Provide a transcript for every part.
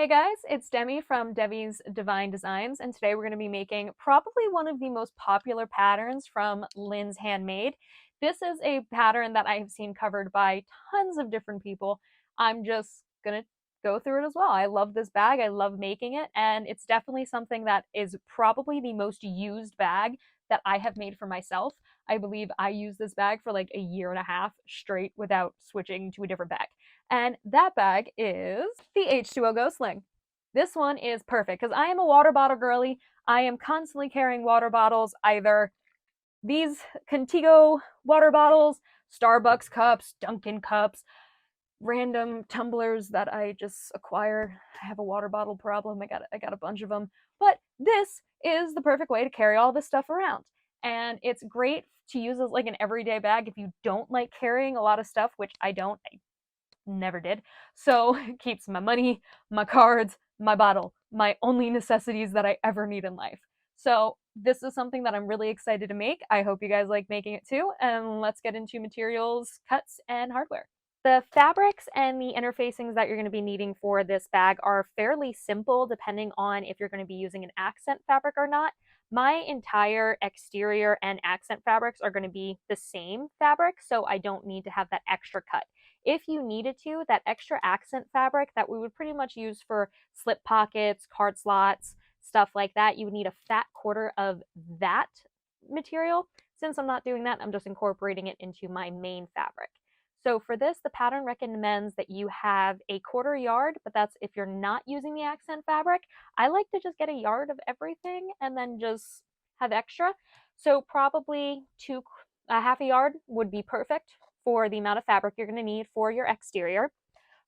Hey guys, it's Demi from Debbie's Divine Designs, and today we're going to be making probably one of the most popular patterns from Lynn's Handmade. This is a pattern that I have seen covered by tons of different people. I'm just going to go through it as well. I love this bag, I love making it, and it's definitely something that is probably the most used bag that I have made for myself. I believe I used this bag for like a year and a half straight without switching to a different bag. And that bag is the H20 Go Sling. This one is perfect because I am a water bottle girly. I am constantly carrying water bottles, either these Contigo water bottles, Starbucks cups, Dunkin' cups, random tumblers that I just acquired. I have a water bottle problem. I got a bunch of them. But this is the perfect way to carry all this stuff around. And it's great to use as like an everyday bag if you don't like carrying a lot of stuff, which I don't. I never did. So it keeps my money, my cards, my bottle, my only necessities that I ever need in life. So this is something that I'm really excited to make. I hope you guys like making it too. And let's get into materials, cuts, and hardware. The fabrics and the interfacings that you're going to be needing for this bag are fairly simple depending on if you're going to be using an accent fabric or not. My entire exterior and accent fabrics are going to be the same fabric, so I don't need to have that extra cut. If you needed to, that extra accent fabric that we would pretty much use for slip pockets, card slots, stuff like that, you would need a fat quarter of that material. Since I'm not doing that, I'm just incorporating it into my main fabric. So for this, the pattern recommends that you have a quarter yard, but that's if you're not using the accent fabric. I like to just get a yard of everything and then just have extra. So probably a half a yard would be perfect for the amount of fabric you're going to need for your exterior.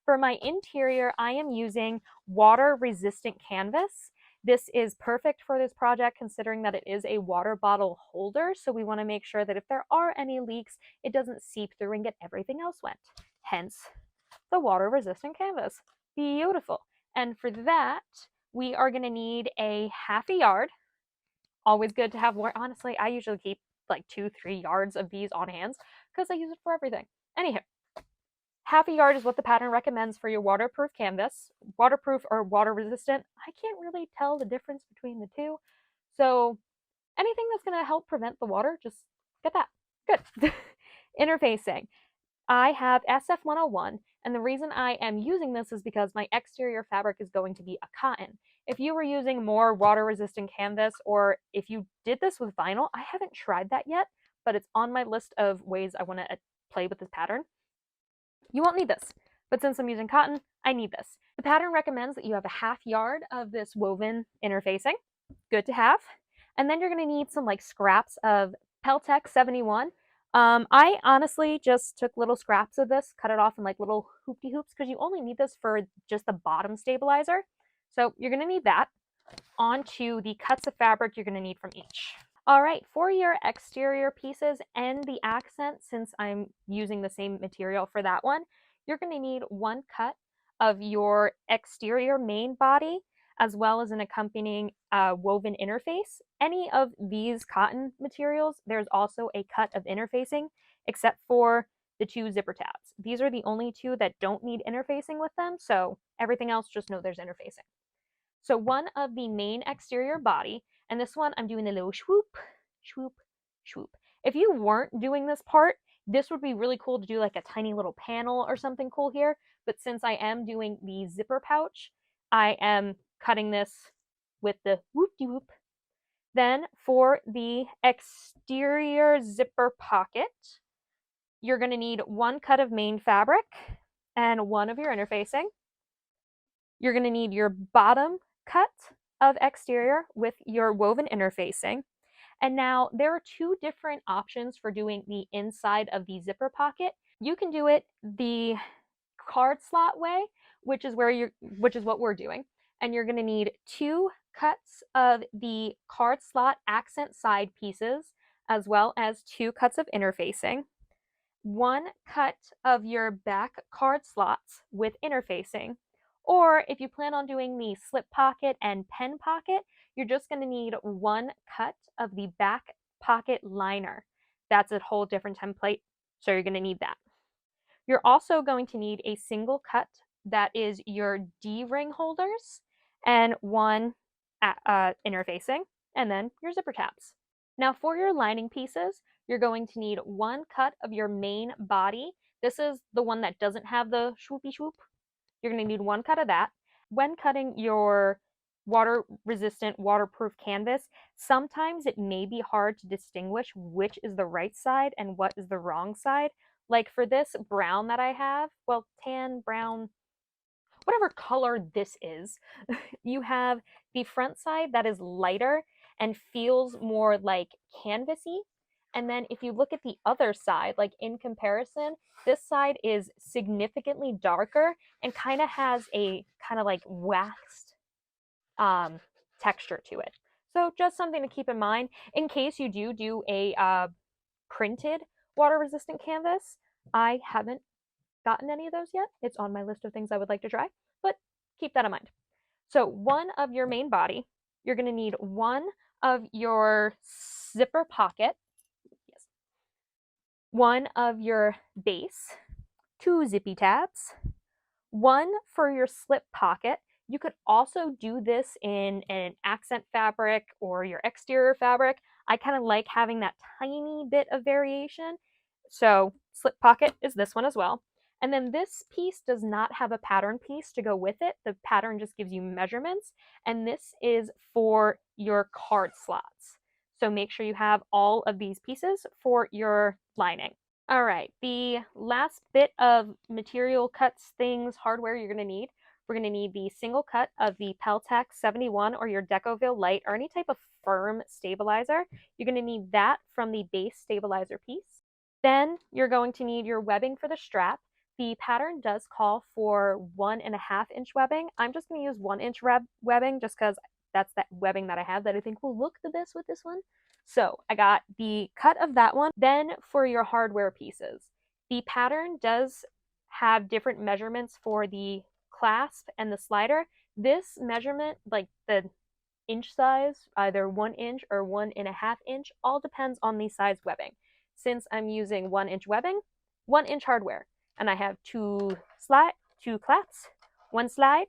For my interior, I am using water resistant canvas. This is perfect for this project considering that it is a water bottle holder, so we want to make sure that if there are any leaks, it doesn't seep through and get everything else wet. Hence, the water resistant canvas. Beautiful. And for that, we are going to need a half a yard. Always good to have more. Honestly, I usually keep like 2-3 yards of these on hands because I use it for everything. Anyhow, half a yard is what the pattern recommends for your waterproof canvas. Waterproof or water resistant, I can't really tell the difference between the two. So anything that's going to help prevent the water, just get that. Good. Interfacing. I have SF101, and the reason I am using this is because my exterior fabric is going to be a cotton. If you were using more water-resistant canvas, or if you did this with vinyl, I haven't tried that yet, but it's on my list of ways I want to play with this pattern. You won't need this, but since I'm using cotton, I need this. The pattern recommends that you have a half yard of this woven interfacing. Good to have. And then you're going to need some like scraps of Peltex 71. I honestly just took little scraps of this, cut it off in like little hoopty hoops because you only need this for just the bottom stabilizer. So you're going to need that. Onto the cuts of fabric you're going to need from each. All right, for your exterior pieces and the accent, since I'm using the same material for that one, you're going to need one cut of your exterior main body as well as an accompanying woven interface. Any of these cotton materials, there's also a cut of interfacing, except for the two zipper tabs. These are the only two that don't need interfacing with them, so everything else, just know there's interfacing. So one of the main exterior body, and this one I'm doing a little swoop, swoop, swoop. If you weren't doing this part, this would be really cool to do like a tiny little panel or something cool here. But since I am doing the zipper pouch, I am cutting this with the whoop-de-whoop. Then for the exterior zipper pocket, you're going to need one cut of main fabric and one of your interfacing. You're going to need your bottom cut of exterior with your woven interfacing. And now there are two different options for doing the inside of the zipper pocket. You can do it the card slot way, which is what we're doing. And you're going to need two cuts of the card slot accent side pieces, as well as two cuts of interfacing, one cut of your back card slots with interfacing. Or if you plan on doing the slip pocket and pen pocket, you're just going to need one cut of the back pocket liner. That's a whole different template, so you're going to need that. You're also going to need a single cut that is your D-ring holders, and one interfacing, and then your zipper tabs. Now for your lining pieces, you're going to need one cut of your main body. This is the one that doesn't have the swoopy swoop. You're going to need one cut of that. When cutting your water resistant waterproof canvas, sometimes it may be hard to distinguish which is the right side and what is the wrong side. Like for this brown that I have, well, tan, brown, whatever color this is, you have the front side that is lighter and feels more like canvasy. And then if you look at the other side, like in comparison, this side is significantly darker and kind of has a kind of like waxed texture to it. So just something to keep in mind in case you do a printed water resistant canvas. I haven't gotten any of those yet. It's on my list of things I would like to try, but keep that in mind. So one of your main body, you're going to need one of your zipper pocket, yes, one of your base, two zippy tabs, one for your slip pocket. You could also do this in an accent fabric or your exterior fabric. I kind of like having that tiny bit of variation. So slip pocket is this one as well. And then this piece does not have a pattern piece to go with it. The pattern just gives you measurements. And this is for your card slots. So make sure you have all of these pieces for your lining. All right, the last bit of material cuts, things, hardware you're gonna need. We're gonna need the single cut of the Peltex 71 or your Decoville Light or any type of firm stabilizer. You're gonna need that from the base stabilizer piece. Then you're going to need your webbing for the strap. The pattern does call for 1.5-inch webbing. I'm just gonna use 1-inch webbing just because that's that webbing that I have that I think will look the best with this one. So I got the cut of that one. Then for your hardware pieces, the pattern does have different measurements for the clasp and the slider. This measurement, like the inch size, either 1 inch or 1.5 inch, all depends on the size webbing. Since I'm using 1-inch webbing, 1-inch hardware, and I have two clasps, one slide.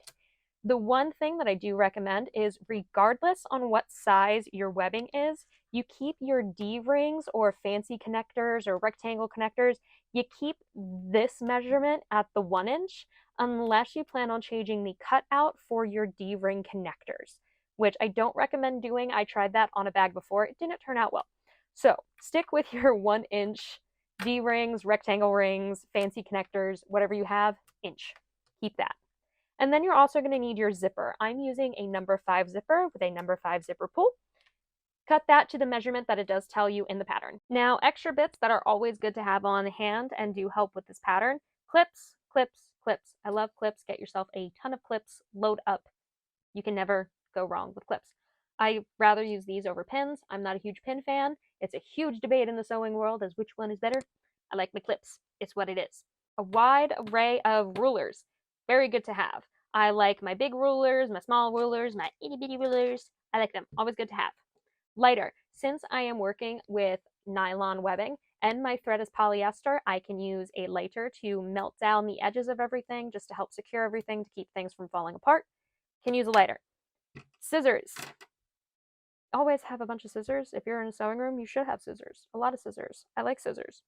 The one thing that I do recommend is regardless on what size your webbing is, you keep your D-rings or fancy connectors or rectangle connectors, you keep this measurement at the 1 inch unless you plan on changing the cutout for your D-ring connectors, which I don't recommend doing. I tried that on a bag before. It didn't turn out well. So stick with your 1-inch D-rings, rectangle rings, fancy connectors, whatever you have, inch. Keep that. And then you're also going to need your zipper. I'm using a number 5 zipper with a number 5 zipper pull. Cut that to the measurement that it does tell you in the pattern. Now, extra bits that are always good to have on hand and do help with this pattern. Clips, clips, clips. I love clips. Get yourself a ton of clips. Load up. You can never go wrong with clips. I rather use these over pins. I'm not a huge pin fan. It's a huge debate in the sewing world as which one is better. I like my clips. It's what it is. A wide array of rulers. Very good to have. I like my big rulers, my small rulers, my itty bitty rulers. I like them. Always good to have. Lighter. Since I am working with nylon webbing and my thread is polyester, I can use a lighter to melt down the edges of everything just to help secure everything to keep things from falling apart. Can use a lighter. Scissors. Always have a bunch of scissors. If you're in a sewing room, you should have scissors. A lot of scissors. I like scissors.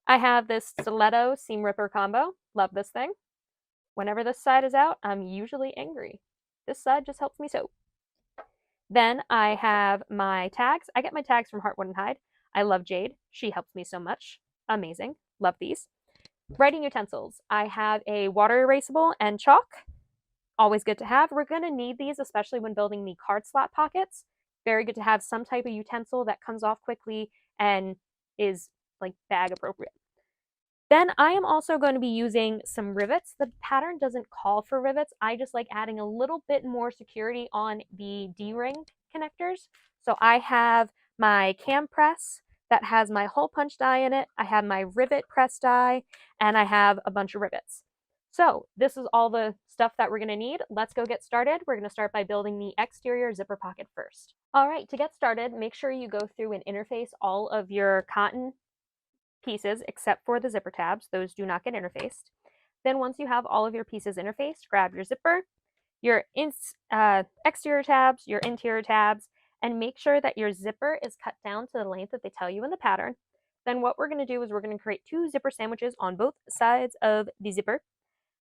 I have this stiletto seam ripper combo. Love this thing. Whenever this side is out, I'm usually angry. This side just helps me sew. Then I have my tags. I get my tags from Heartwood & Hide. I love Jade. She helps me so much. Amazing. Love these. Writing utensils. I have a water erasable and chalk. Always good to have. We're going to need these, especially when building the card slot pockets. Very good to have some type of utensil that comes off quickly and is like bag appropriate. Then I am also going to be using some rivets. The pattern doesn't call for rivets. I just like adding a little bit more security on the D-ring connectors. So I have my cam press that has my hole punch die in it. I have my rivet press die, and I have a bunch of rivets. So this is all the stuff that we're going to need. Let's go get started. We're going to start by building the exterior zipper pocket first. All right, to get started, make sure you go through and interface all of your cotton pieces except for the zipper tabs. Those do not get interfaced. Then once you have all of your pieces interfaced, grab your zipper, your exterior tabs, your interior tabs, and make sure that your zipper is cut down to the length that they tell you in the pattern. Then what we're going to do is we're going to create 2 zipper sandwiches on both sides of the zipper.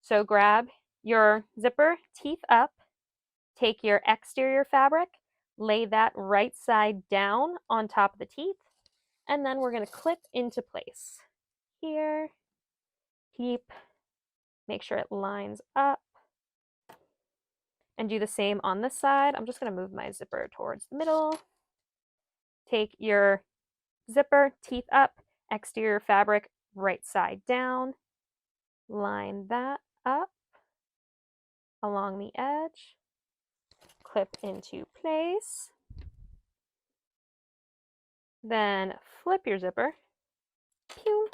So grab your zipper, teeth up, take your exterior fabric, lay that right side down on top of the teeth, and then we're going to clip into place. Here, make sure it lines up, and do the same on this side. I'm just going to move my zipper towards the middle. Take your zipper, teeth up, exterior fabric right side down, line that up along the edge, clip into place, then flip your zipper, pew,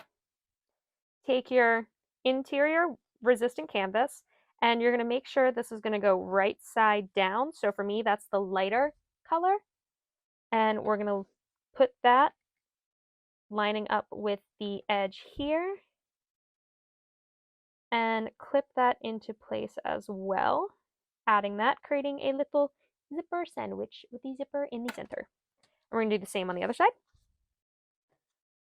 take your interior resistant canvas, and you're going to make sure this is going to go right side down. So for me, that's the lighter color, and we're going to put that lining up with the edge here and clip that into place as well, adding that, creating a little zipper sandwich with the zipper in the center. And we're going to do the same on the other side.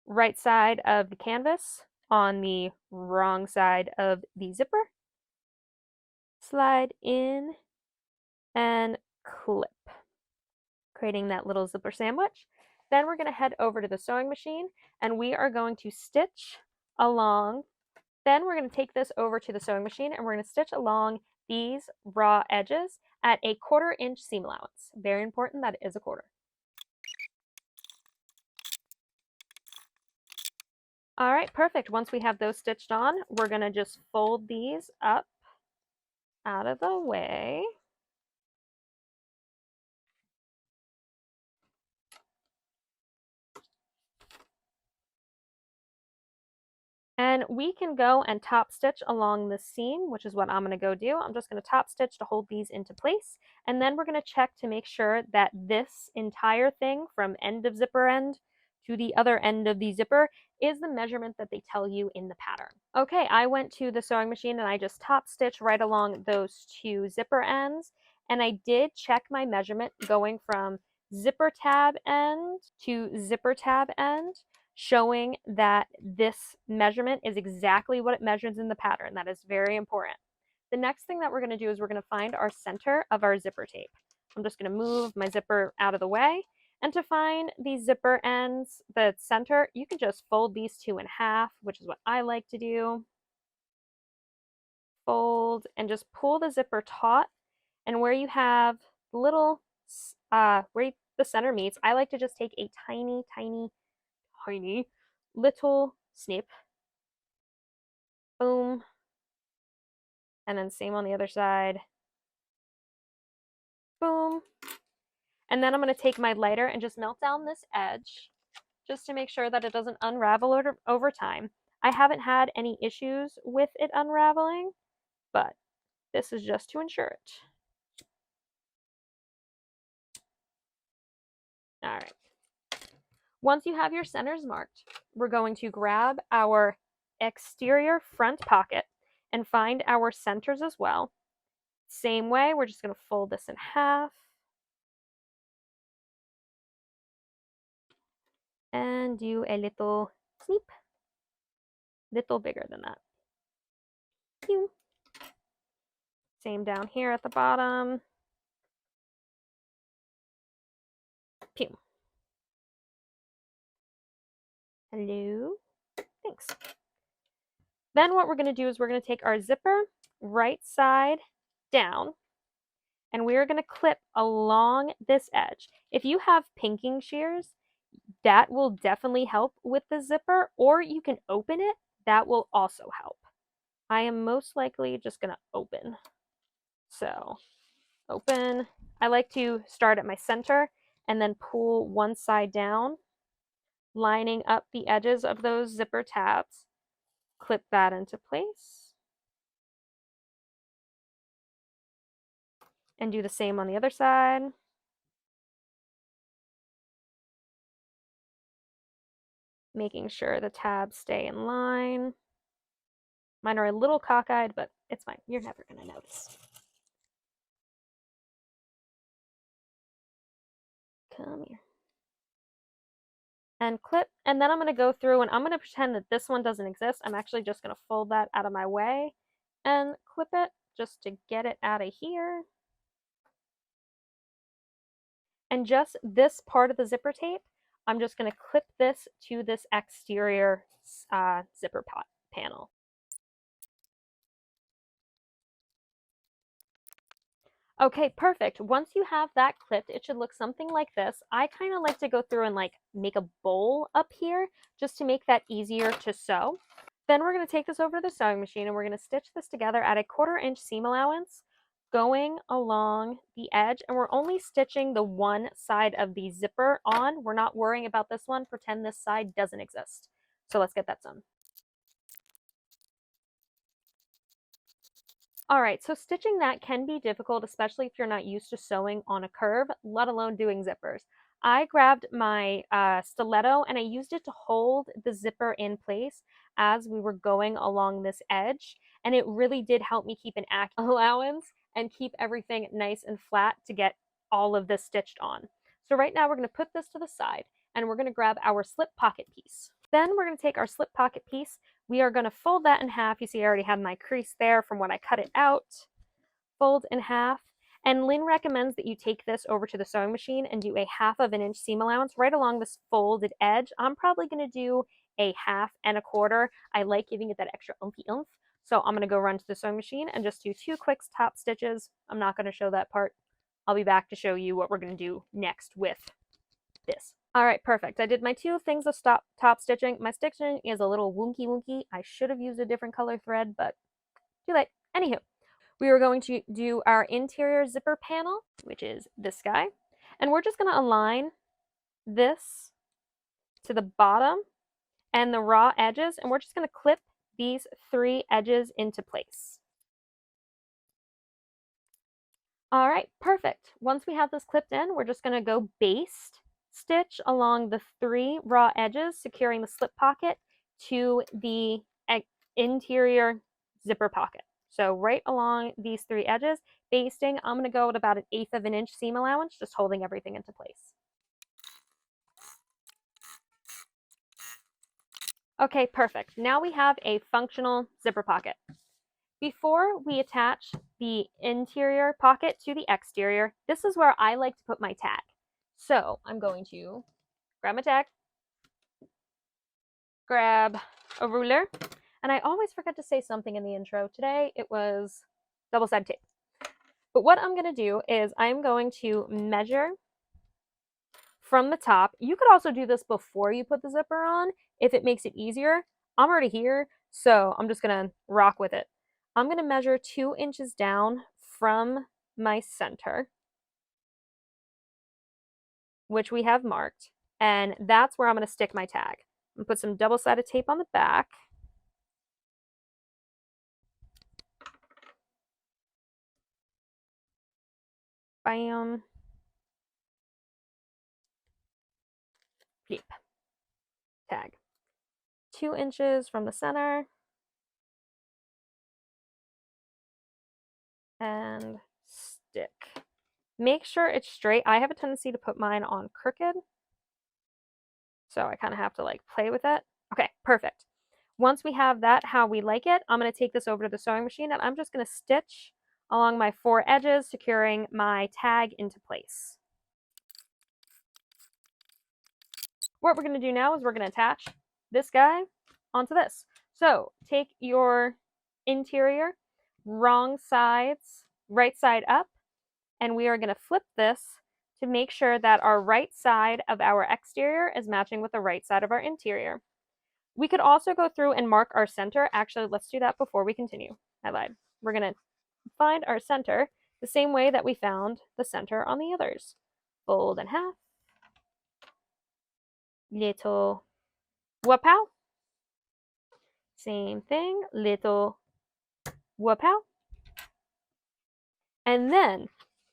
Right side of the canvas on the wrong side of the zipper. Slide in and clip, creating that little zipper sandwich. Then we're going to head over to the sewing machine and we are going to stitch along. Then we're going to take this over to the sewing machine and we're going to stitch along these raw edges at a 1/4 inch seam allowance. Very important that it is a 1/4. All right, perfect. Once we have those stitched on, we're going to just fold these up out of the way. And we can go and top stitch along the seam, which is what I'm going to go do. I'm just going to top stitch to hold these into place. And then we're going to check to make sure that this entire thing from end of zipper end to the other end of the zipper is the measurement that they tell you in the pattern. Okay, I went to the sewing machine and I just top stitch right along those 2 zipper ends. And I did check my measurement going from zipper tab end to zipper tab end, showing that this measurement is exactly what it measures in the pattern. That is very important. The next thing that we're going to do is we're going to find our center of our zipper tape. I'm just going to move my zipper out of the way. And to find these zipper ends, the center, you can just fold these 2 in half, which is what I like to do. Fold and just pull the zipper taut. And where you have little, where the center meets, I like to just take a tiny little snip. Boom. And then same on the other side. Boom. And then I'm going to take my lighter and just melt down this edge just to make sure that it doesn't unravel over time. I haven't had any issues with it unraveling, but this is just to ensure it. All right. Once you have your centers marked, we're going to grab our exterior front pocket and find our centers as well. Same way, we're just going to fold this in half. And do a little snip, little bigger than that. Pew. Same down here at the bottom. Pew. Hello. Thanks. Then what we're going to do is we're going to take our zipper right side down and we're going to clip along this edge. If you have pinking shears, that will definitely help with the zipper, or you can open it. That will also help. I am most likely just going to open. So open. I like to start at my center and then pull one side down, lining up the edges of those zipper tabs. Clip that into place. And do the same on the other side. Making sure the tabs stay in line. Mine are a little cockeyed, but it's fine. You're never going to notice. Come here. And clip, and then I'm going to go through and I'm going to pretend that this one doesn't exist. I'm actually just going to fold that out of my way and clip it just to get it out of here. And just this part of the zipper tape, I'm just going to clip this to this exterior zipper panel. Okay, perfect. Once you have that clipped, it should look something like this. I kind of like to go through and like make a bowl up here just to make that easier to sew. Then we're going to take this over to the sewing machine and we're going to stitch this together at a 1/4 inch seam allowance going along the edge, and we're only stitching the one side of the zipper on. We're not worrying about this one. Pretend this side doesn't exist. So let's get that done. All right, so stitching that can be difficult, especially if you're not used to sewing on a curve, let alone doing zippers. I grabbed my stiletto and I used it to hold the zipper in place as we were going along this edge, and it really did help me keep an accurate allowance and keep everything nice and flat to get all of this stitched on. So right now we're going to put this to the side and we're going to grab our slip pocket piece. Then we're going to take our slip pocket piece. We are going to fold that in half. You see I already have my crease there from when I cut it out. Fold in half. And Lynn recommends that you take this over to the sewing machine and do a 1/2 inch seam allowance right along this folded edge. I'm probably going to do a 1/2 and a 1/4. I like giving it that extra oomph. So I'm going to go run to the sewing machine and just do 2 quick top stitches. I'm not going to show that part. I'll be back to show you what we're going to do next with this. All right, perfect. I did my 2 things of top stitching. My stitching is a little wonky. I should have used a different color thread, but too late. Anywho, we are going to do our interior zipper panel, which is this guy. And we're just going to align this to the bottom and the raw edges, and we're just going to clip these 3 edges into place. All right, perfect. Once we have this clipped in, we're just going to go baste stitch along the 3 raw edges, securing the slip pocket to the interior zipper pocket. So right along these 3 edges, basting, I'm going to go at about 1/8 inch seam allowance, just holding everything into place. Okay, perfect. Now we have a functional zipper pocket. Before we attach the interior pocket to the exterior, this is where I like to put my tag. So I'm going to grab my tag, grab a ruler, and I always forget to say something in the intro. Today it was double-sided tape. But what I'm going to do is I'm going to measure from the top. You could also do this before you put the zipper on if it makes it easier. I'm already here, so I'm just going to rock with it. I'm going to measure 2 inches down from my center, which we have marked, and that's where I'm going to stick my tag. I'm going to put some double-sided tape on the back. Bam. Flip. Tag. 2 inches from the center. And stick. Make sure it's straight. I have a tendency to put mine on crooked, so I kind of have to like play with it. Okay, perfect. Once we have that how we like it, I'm going to take this over to the sewing machine and I'm just going to stitch along my 4 edges, securing my tag into place. What we're going to do now is we're going to attach this guy onto this. So take your interior, wrong sides, right side up, and we are going to flip this to make sure that our right side of our exterior is matching with the right side of our interior. We could also go through and mark our center. Actually, let's do that before we continue. I lied. We're going to find our center the same way that we found the center on the others. Fold in half. Little wapow. Same thing. Little wapow. And then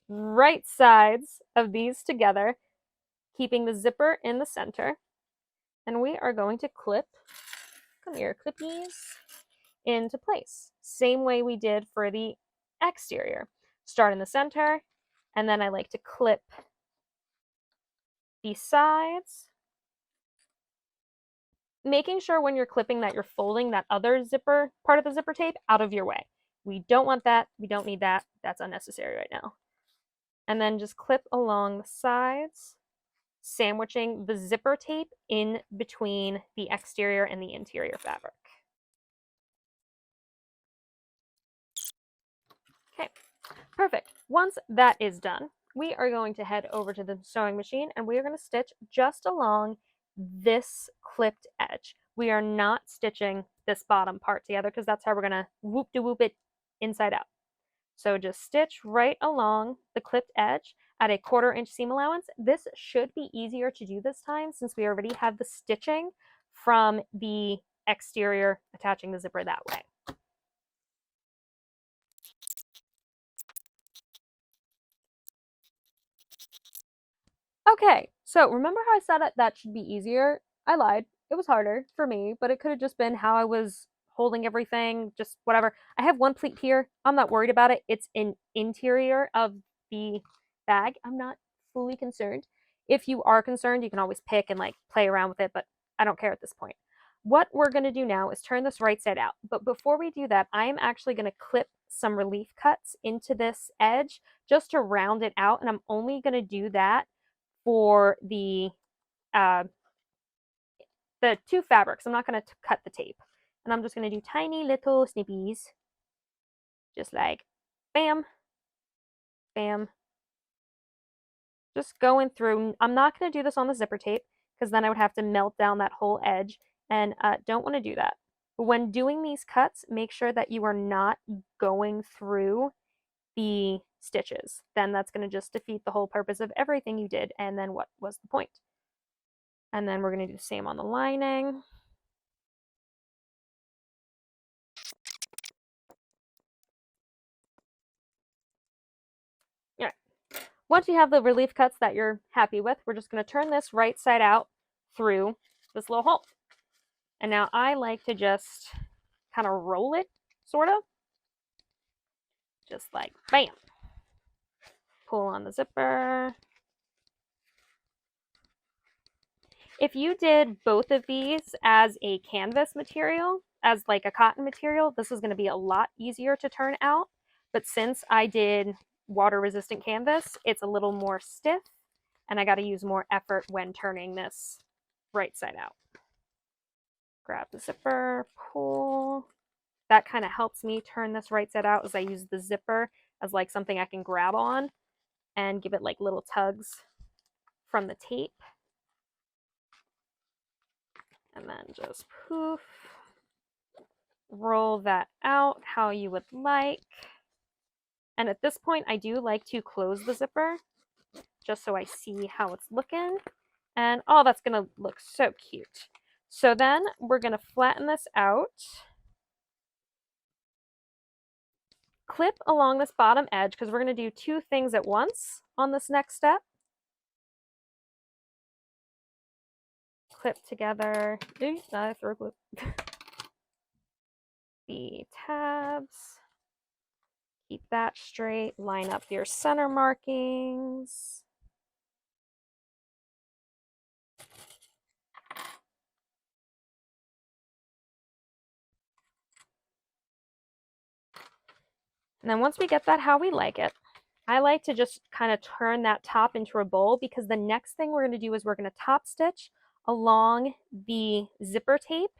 right sides of these together, keeping the zipper in the center. And we are going to clip, come here, clippies, into place. Same way we did for the exterior. Start in the center, and then I like to clip the sides, making sure when you're clipping that you're folding that other zipper, part of the zipper tape, out of your way. We don't want that. We don't need that. That's unnecessary right now. And then just clip along the sides, sandwiching the zipper tape in between the exterior and the interior fabric. Okay, perfect. Once that is done, we are going to head over to the sewing machine and we are going to stitch just along this clipped edge. We are not stitching this bottom part together because that's how we're going to whoop-de-whoop it inside out. So just stitch right along the clipped edge at a 1/4 inch seam allowance. This should be easier to do this time since we already have the stitching from the exterior attaching the zipper that way. Okay, so remember how I said that should be easier? I lied. It was harder for me, but it could have just been how I was holding everything, just whatever. I have one pleat here. I'm not worried about it. It's an interior of the bag. I'm not fully concerned. If you are concerned, you can always pick and like play around with it, but I don't care at this point. What we're going to do now is turn this right side out. But before we do that, I am actually going to clip some relief cuts into this edge just to round it out. And I'm only going to do that for uh, the two fabrics. I'm not going to cut the tape. And I'm just going to do tiny little snippies. Just like bam, bam. Just going through. I'm not going to do this on the zipper tape because then I would have to melt down that whole edge. And don't want to do that. But when doing these cuts, make sure that you are not going through the stitches. Then that's going to just defeat the whole purpose of everything you did. And then what was the point? And then we're going to do the same on the lining. All right. Once you have the relief cuts that you're happy with, we're just going to turn this right side out through this little hole. And now I like to just kind of roll it, sort of. Just like bam. Pull on the zipper. If you did both of these as a canvas material, as like a cotton material, this is going to be a lot easier to turn out. But since I did water resistant canvas, it's a little more stiff and I got to use more effort when turning this right side out. Grab the zipper, pull. That kind of helps me turn this right side out as I use the zipper as like something I can grab on and give it like little tugs from the tape. And then just poof, roll that out how you would like. And at this point, I do like to close the zipper just so I see how it's looking. And oh, that's gonna look so cute. So then we're gonna flatten this out. Clip along this bottom edge because we're gonna do two things at once on this next step. Clip together. Oops, I throw clip. The tabs. Keep that straight. Line up your center markings. And then once we get that how we like it, I like to just kind of turn that top into a bowl because the next thing we're going to do is we're going to top stitch along the zipper tape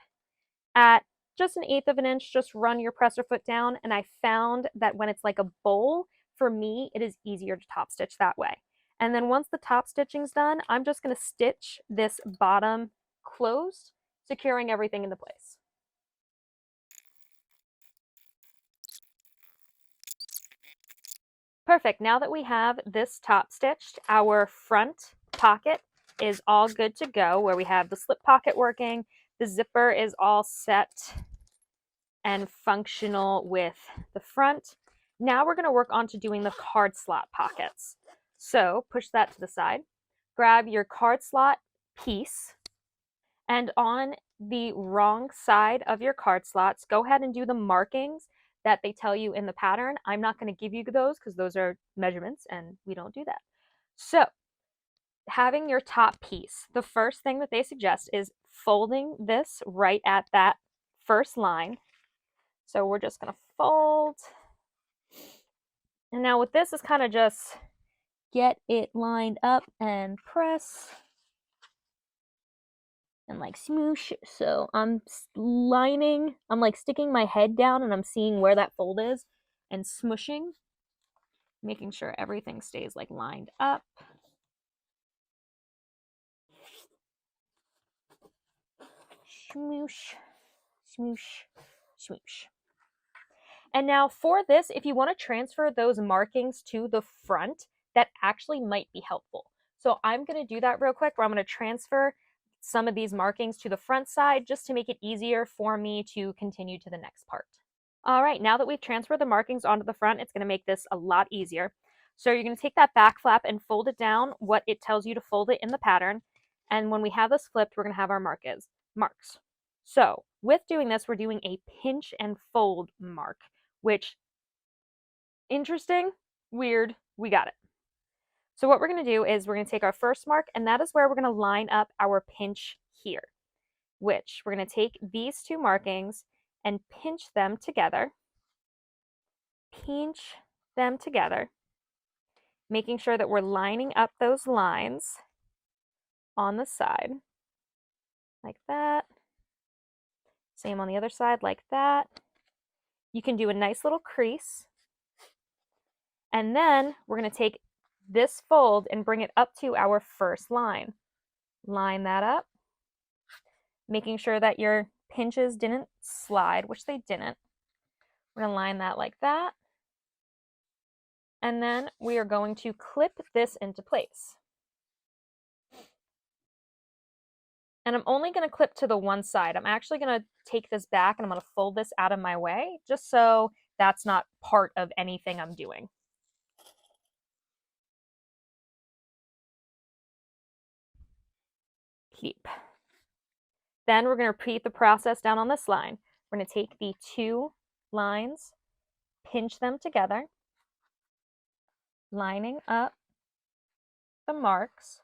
at just 1/8 of an inch. Just run your presser foot down. And I found that when it's like a bowl, for me, it is easier to top stitch that way. And then once the top stitching's done, I'm just going to stitch this bottom closed, securing everything into place. Perfect. Now that we have this top stitched, our front pocket is all good to go, where we have the slip pocket working, the zipper is all set and functional with the front. Now we're going to work on to doing the card slot pockets. So push that to the side, grab your card slot piece, And on the wrong side of your card slots, go ahead and do the markings that they tell you in the pattern. I'm not going to give you those because those are measurements and we don't do that. So having your top piece, the first thing that they suggest is folding this right at that first line. So we're just going to fold. And now with this is kind of just get it lined up and press and like smoosh. So I'm like sticking my head down and I'm seeing where that fold is and smushing, making sure everything stays like lined up. Smoosh, smoosh, smoosh. And now for this, if you want to transfer those markings to the front, that actually might be helpful. So I'm going to do that real quick, where I'm going to transfer some of these markings to the front side just to make it easier for me to continue to the next part. All right, now that we've transferred the markings onto the front, it's going to make this a lot easier. So you're going to take that back flap and fold it down what it tells you to fold it in the pattern. And when we have this flipped, we're going to have our marks. So with doing this, we're doing a pinch and fold mark, which, interesting, weird, we got it. So what we're going to do is we're going to take our first mark, and that is where we're going to line up our pinch here, which we're going to take these two markings and pinch them together, making sure that we're lining up those lines on the side, like that. Same on the other side, like that. You can do a nice little crease. And then we're going to take this fold and bring it up to our first line. Line that up, making sure that your pinches didn't slide, which they didn't. We're going to line that like that. And then we are going to clip this into place. And I'm only going to clip to the one side. I'm actually going to take this back and I'm going to fold this out of my way, just so that's not part of anything I'm doing. Keep. Then we're going to repeat the process down on this line. We're going to take the two lines, pinch them together, lining up the marks.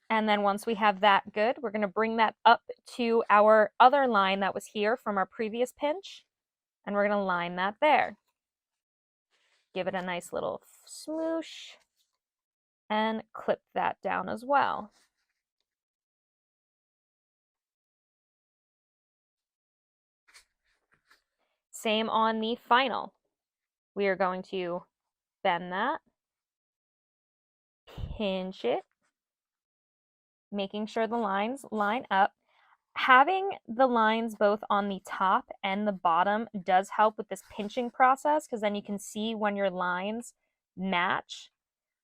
And then once we have that good, we're going to bring that up to our other line that was here from our previous pinch, and we're going to line that there. Give it a nice little smoosh and clip that down as well. Same on the final. We are going to bend that, pinch it, making sure the lines line up. Having the lines both on the top and the bottom does help with this pinching process, because then you can see when your lines match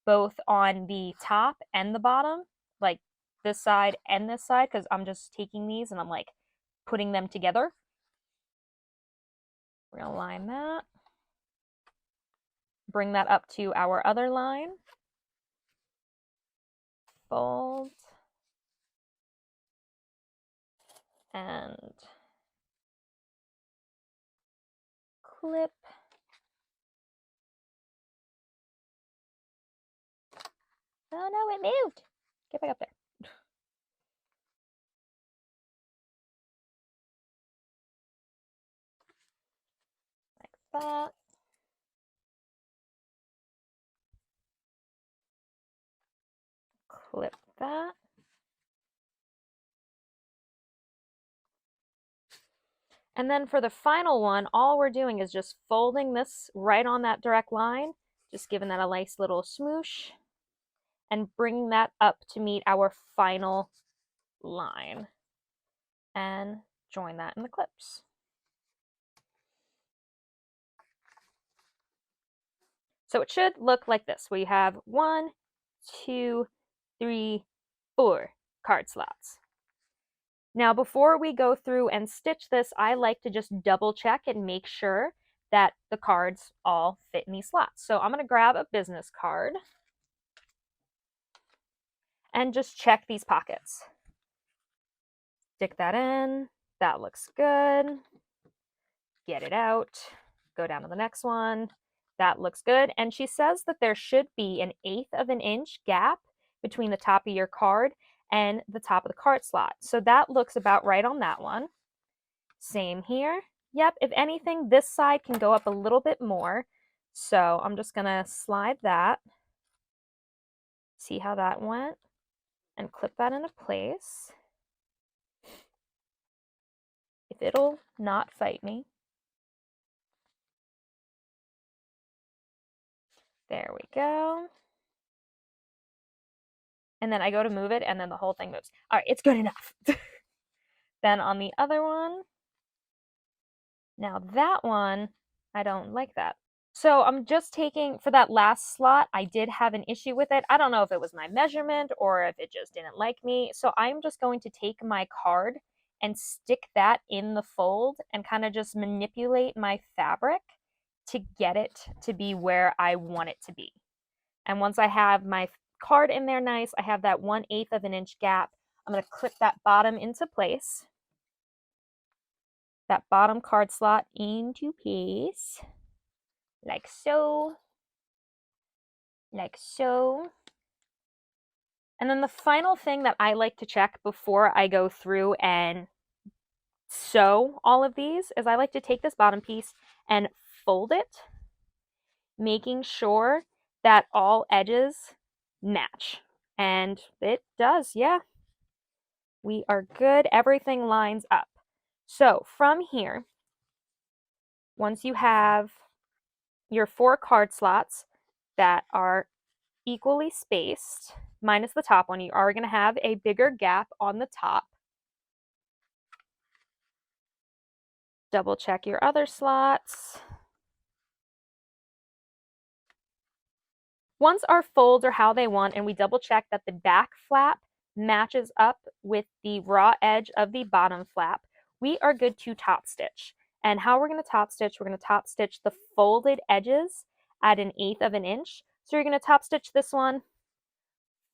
both on the top and the bottom, like this side and this side, because I'm just taking these and I'm like putting them together. We're going to line that. Bring that up to our other line. Fold. And clip. Oh no, it moved. Get back up there. Like that. Clip that. And then for the final one, all we're doing is just folding this right on that direct line, just giving that a nice little smoosh, and bringing that up to meet our final line. And join that in the clips. So it should look like this. We have 1, 2, 3, 4 card slots. Now, before we go through and stitch this, I like to just double check and make sure that the cards all fit in these slots. So I'm going to grab a business card and just check these pockets. Stick that in. That looks good. Get it out. Go down to the next one. That looks good. And she says that there should be an 1/8 of an inch gap between the top of your card and the top of the card slot. So that looks about right on that one. Same here. Yep, if anything, this side can go up a little bit more. So I'm just going to slide that. See how that went? And clip that into place. If it'll not fight me. There we go. And then I go to move it, and then the whole thing moves. All right, it's good enough. Then on the other one, now that one, I don't like that. So I'm just taking, for that last slot, I did have an issue with it. I don't know if it was my measurement or if it just didn't like me. So I'm just going to take my card and stick that in the fold and kind of just manipulate my fabric to get it to be where I want it to be. And once I have my card in there nice, I have that 1/8 of an inch gap. I'm going to clip that bottom into place. That bottom card slot into place. Like so. Like so. And then the final thing that I like to check before I go through and sew all of these is I like to take this bottom piece and fold it, making sure that all edges match. And it does, yeah. We are good. Everything lines up. So from here, once you have your 4 card slots that are equally spaced, minus the top one, you are going to have a bigger gap on the top. Double check your other slots. Once our folds are how they want and we double check that the back flap matches up with the raw edge of the bottom flap, we are good to top stitch. And how we're going to top stitch, we're going to top stitch the folded edges at 1/8 of an inch. So you're going to top stitch this one,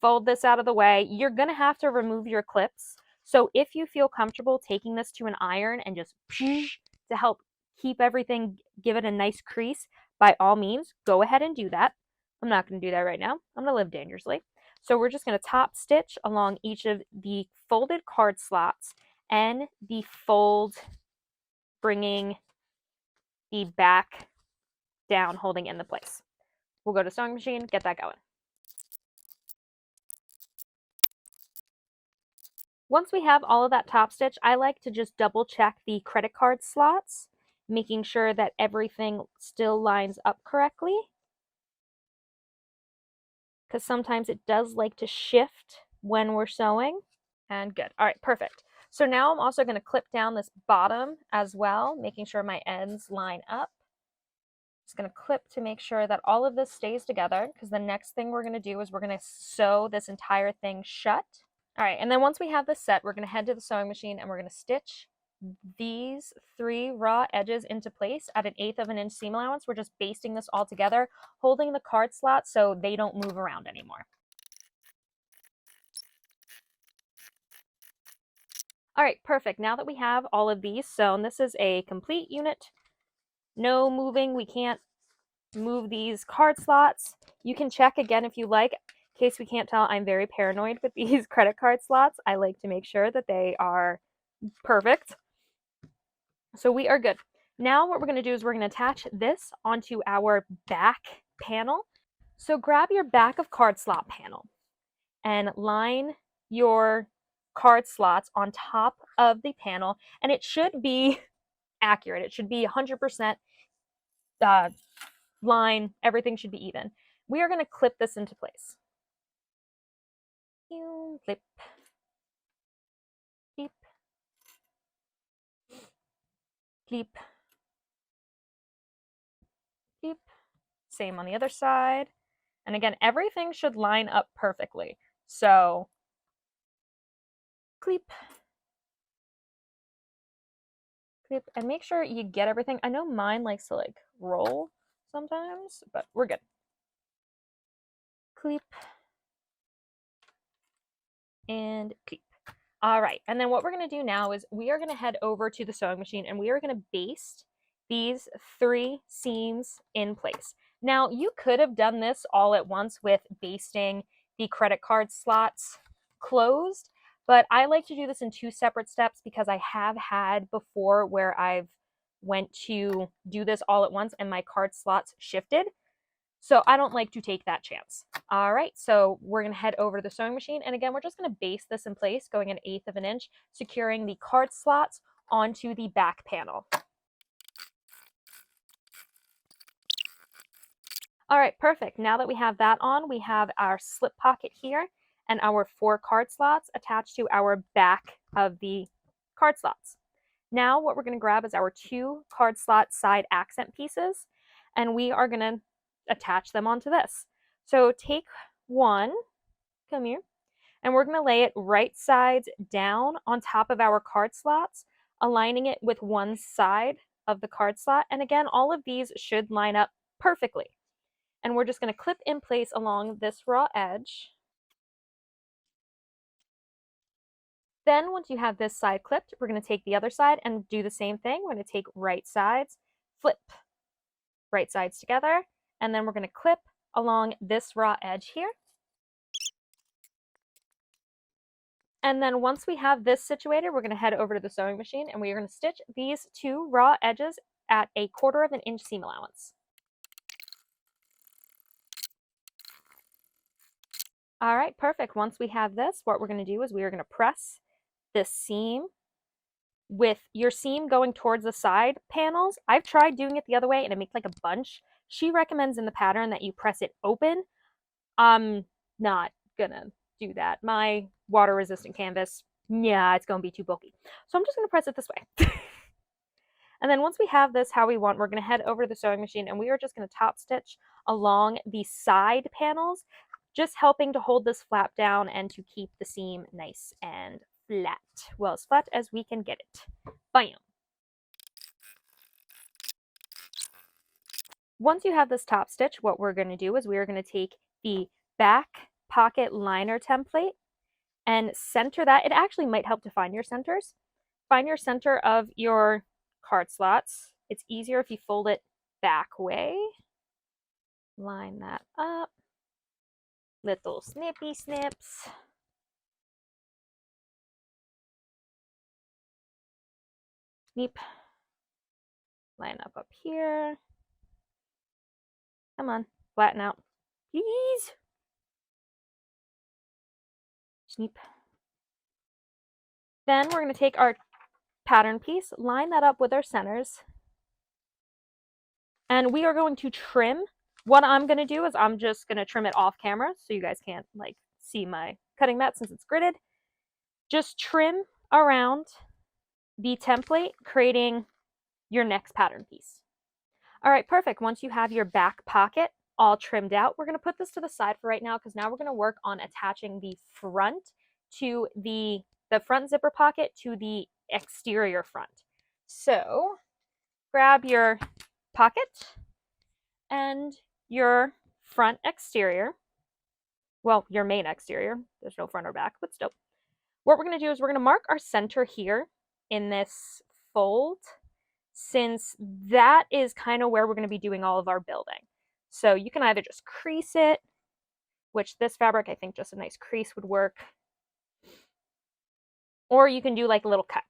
fold this out of the way. You're going to have to remove your clips. So if you feel comfortable taking this to an iron and just to help keep everything, give it a nice crease, by all means, go ahead and do that. I'm not going to do that right now. I'm going to live dangerously. So we're just going to top stitch along each of the folded card slots and the fold, bringing the back down, holding in the place. We'll go to sewing machine, get that going. Once we have all of that top stitch, I like to just double check the credit card slots, making sure that everything still lines up correctly, because sometimes it does like to shift when we're sewing. And good. All right, perfect. So now I'm also going to clip down this bottom as well, making sure my ends line up. Just going to clip to make sure that all of this stays together, because the next thing we're going to do is we're going to sew this entire thing shut. All right, and then once we have this set, we're going to head to the sewing machine and we're going to stitch these 3 raw edges into place at 1/8 of an inch seam allowance. We're just basting this all together, holding the card slots so they don't move around anymore. All right, perfect. Now that we have all of these sewn, this is a complete unit. No moving. We can't move these card slots. You can check again if you like. In case we can't tell, I'm very paranoid with these credit card slots. I like to make sure that they are perfect. So we are good. Now what we're going to do is we're going to attach this onto our back panel. So grab your back of card slot panel and line your card slots on top of the panel, and it should be accurate. It should be 100% line. Everything should be even. We are going to clip this into place. Clip, clip, clip, clip. Same on the other side. And again, everything should line up perfectly. So clip, Clip, and make sure you get everything. I know mine likes to like roll sometimes, but we're good. Clip and clip. All right, and then what we're going to do now is we are going to head over to the sewing machine and we are going to baste these 3 seams in place. Now, you could have done this all at once with basting the credit card slots closed, but I like to do this in 2 separate steps because I have had before where I've went to do this all at once and my card slots shifted. So I don't like to take that chance. All right, so we're gonna head over to the sewing machine. And again, we're just gonna baste this in place, going 1/8 of an inch, securing the card slots onto the back panel. All right, perfect. Now that we have that on, we have our slip pocket here and our 4 card slots attached to our back of the card slots. Now what we're gonna grab is our 2 card slot side accent pieces, and we are gonna attach them onto this. So take one, come here, and we're going to lay it right sides down on top of our card slots, aligning it with one side of the card slot. And again, all of these should line up perfectly. And we're just going to clip in place along this raw edge. Then once you have this side clipped, we're going to take the other side and do the same thing. We're going to take right sides, flip right sides together, and then we're going to clip along this raw edge here. And then once we have this situated, we're going to head over to the sewing machine and we are going to stitch these 2 raw edges at 1/4 of an inch seam allowance. All right, perfect. Once we have this, what we're going to do is we are going to press this seam with your seam going towards the side panels. I've tried doing it the other way and it makes like a bunch. She recommends in the pattern that you press it open. I'm not gonna do that. My water resistant canvas, yeah, it's gonna be too bulky. So I'm just gonna press it this way. And then once we have this how we want, we're gonna head over to the sewing machine and we are just gonna top stitch along the side panels, just helping to hold this flap down and to keep the seam nice and flat. Well, as flat as we can get it. Bam. Once you have this top stitch, what we're going to do is we are going to take the back pocket liner template and center that. It actually might help to find your centers. Find your center of your card slots. It's easier if you fold it back way. Line that up. Little snippy snips. Snip. Line up here. Come on, flatten out, please. Snip. Then we're going to take our pattern piece, line that up with our centers, and we are going to trim. What I'm going to do is I'm just going to trim it off camera so you guys can't like see my cutting mat since it's gridded. Just trim around the template, creating your next pattern piece. All right, perfect. Once you have your back pocket all trimmed out, we're going to put this to the side for right now because now we're going to work on attaching the front to the front zipper pocket to the exterior front. So grab your pocket and your front exterior. Well, your main exterior. There's no front or back, but still. What we're going to do is we're going to mark our center here in this fold, since that is kind of where we're going to be doing all of our building. So you can either just crease it, which this fabric, I think just a nice crease would work, or you can do like a little cut.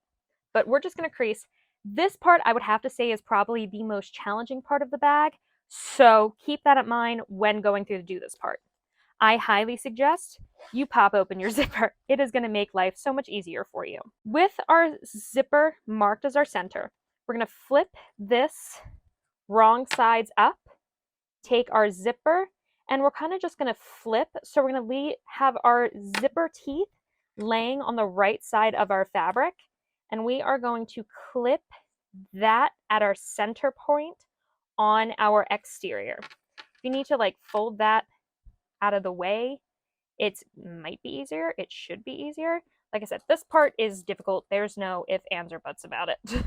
But we're just going to crease. This part, I would have to say, is probably the most challenging part of the bag. So keep that in mind when going through to do this part. I highly suggest you pop open your zipper. It is going to make life so much easier for you. With our zipper marked as our center, we're going to flip this wrong sides up, take our zipper, and we're kind of just going to flip. So we're going to have our zipper teeth laying on the right side of our fabric, and we are going to clip that at our center point on our exterior. If you need to like fold that out of the way, it might be easier. It should be easier. Like I said, this part is difficult. There's no ifs, ands, or buts about it.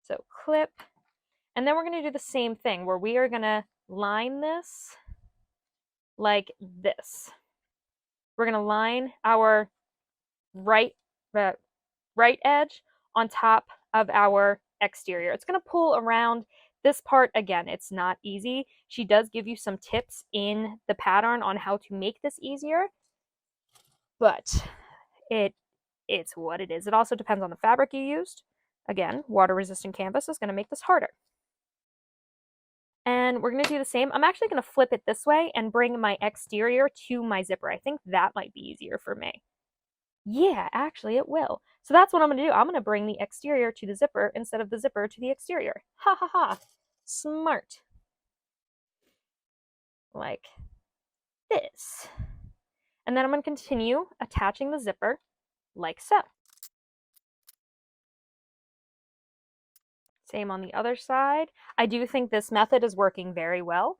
So clip, and then we're going to do the same thing where we are going to line this like this. We're going to line our right, right edge on top of our exterior. It's going to pull around this part. Again, it's not easy. She does give you some tips in the pattern on how to make this easier, but it's what it is. It also depends on the fabric you used. Again, water-resistant canvas is going to make this harder. And we're going to do the same. I'm actually going to flip it this way and bring my exterior to my zipper. I think that might be easier for me. Yeah, actually it will. So that's what I'm going to do. I'm going to bring the exterior to the zipper instead of the zipper to the exterior. Ha ha ha. Smart. Like this. And then I'm going to continue attaching the zipper like so. Same on the other side. I do think this method is working very well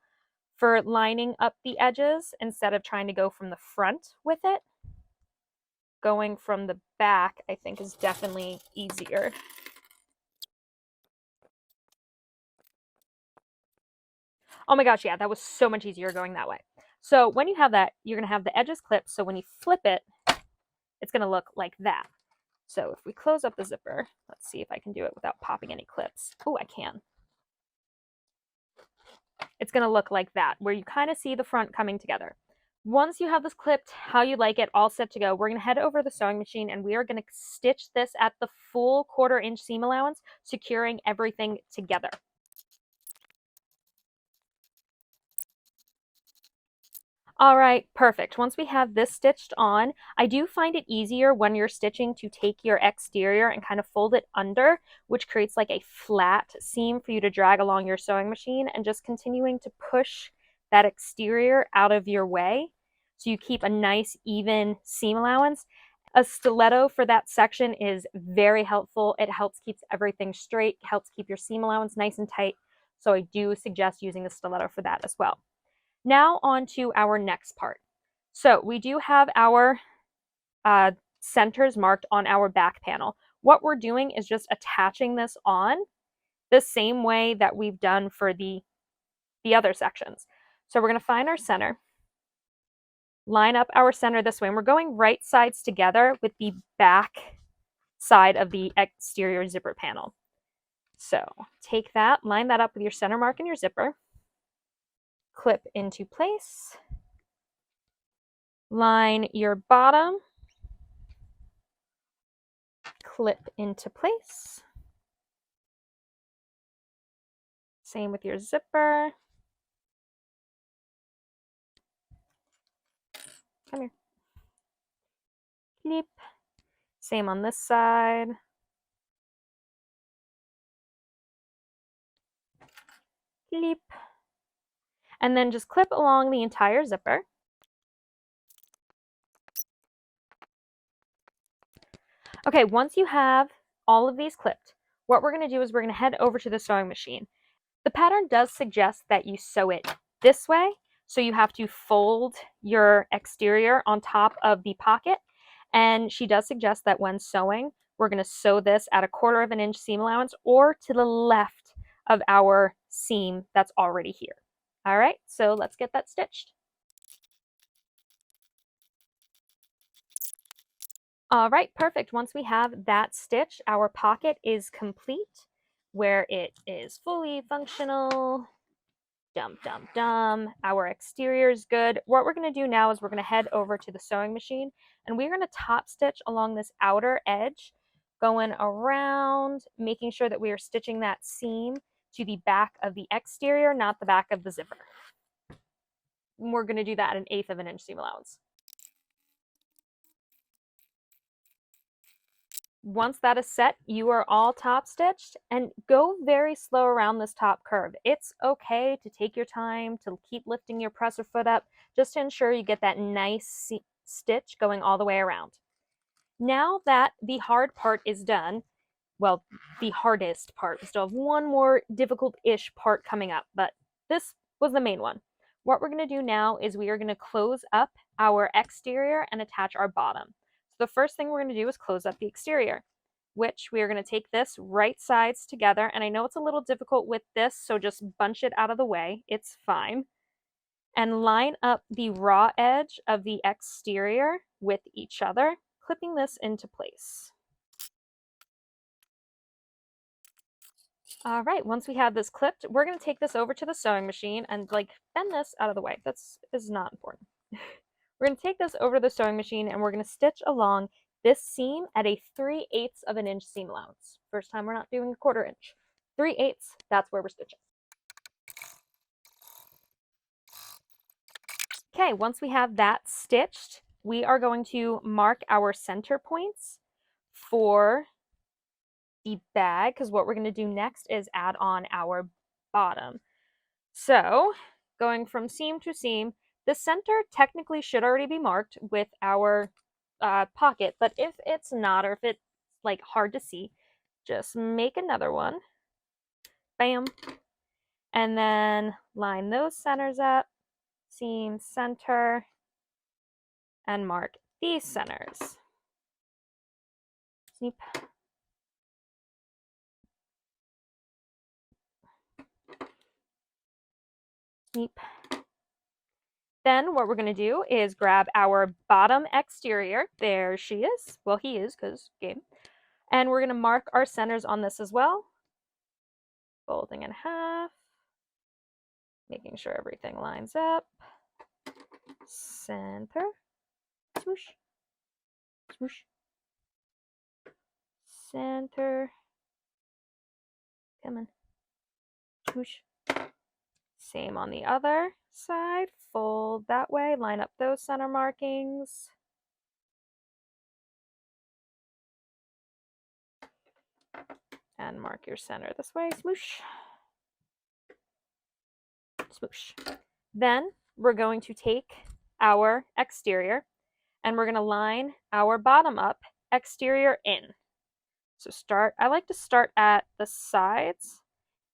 for lining up the edges instead of trying to go from the front with it. Going from the back, I think, is definitely easier. Oh my gosh, yeah, that was so much easier going that way. So when you have that, you're going to have the edges clipped, so when you flip it, it's going to look like that. So if we close up the zipper, let's see if I can do it without popping any clips. Oh, I can. It's going to look like that, where you kind of see the front coming together. Once you have this clipped how you like it, all set to go, we're going to head over to the sewing machine and we are going to stitch this at the full 1/4 inch seam allowance, securing everything together. All right, perfect. Once we have this stitched on, I do find it easier when you're stitching to take your exterior and kind of fold it under, which creates like a flat seam for you to drag along your sewing machine, and just continuing to push that exterior out of your way so you keep a nice even seam allowance. A stiletto for that section is very helpful. It helps keep everything straight, helps keep your seam allowance nice and tight. So I do suggest using a stiletto for that as well. Now on to our next part. So we do have our centers marked on our back panel. What we're doing is just attaching this on the same way that we've done for the other sections. So we're going to find our center, line up our center this way, and we're going right sides together with the back side of the exterior zipper panel. So take that, line that up with your center mark in your zipper, clip into place, line your bottom, clip into place. Same with your zipper. Come here. Clip. Same on this side. Clip. And then just clip along the entire zipper. Okay, once you have all of these clipped, what we're going to do is we're going to head over to the sewing machine. The pattern does suggest that you sew it this way, so you have to fold your exterior on top of the pocket, and she does suggest that when sewing, we're going to sew this at a 1/4 inch seam allowance or to the left of our seam that's already here. All right, so let's get that stitched. All right, perfect. Once we have that stitch, our pocket is complete, where it is fully functional. Dum, dum, dum. Our exterior is good. What we're going to do now is we're going to head over to the sewing machine, and we're going to top stitch along this outer edge, going around, making sure that we are stitching that seam to the back of the exterior, not the back of the zipper. And we're going to do that at an 1/8 inch seam allowance. Once that is set, you are all top stitched, and go very slow around this top curve. It's okay to take your time, to keep lifting your presser foot up, just to ensure you get that nice stitch going all the way around. Now that the hard part is done, well, the hardest part, we still have one more difficult-ish part coming up, but this was the main one. What we're going to do now is we are going to close up our exterior and attach our bottom. So the first thing we're going to do is close up the exterior. which we are going to take this right sides together. And I know it's a little difficult with this, so just bunch it out of the way. It's fine. And line up the raw edge of the exterior with each other, clipping this into place. All right, once we have this clipped, we're going to take this over to the sewing machine and like bend this out of the way. That's is not important. We're going to take this over to the sewing machine and we're going to stitch along this seam at a 3/8 of an inch seam allowance. First time we're not doing a 1/4 inch. 3/8, that's where we're stitching. Okay, once we have that stitched, we are going to mark our center points for the bag, because what we're going to do next is add on our bottom. So going from seam to seam, the center technically should already be marked with our pocket, but if it's not, or if it's like hard to see, just make another one. Bam. And then line those centers up, seam, center, and mark these centers. Snip. Snip. Then what we're going to do is grab our bottom exterior. There she is. Well, he is, because game. And we're going to mark our centers on this as well. Folding in half. Making sure everything lines up. Center. Swoosh. Swoosh. Center. Come on. Swoosh. Same on the other side. Fold that way. Line up those center markings. And mark your center this way. Smoosh. Smoosh. Then we're going to take our exterior and we're going to line our bottom up, exterior in. So I like to start at the sides,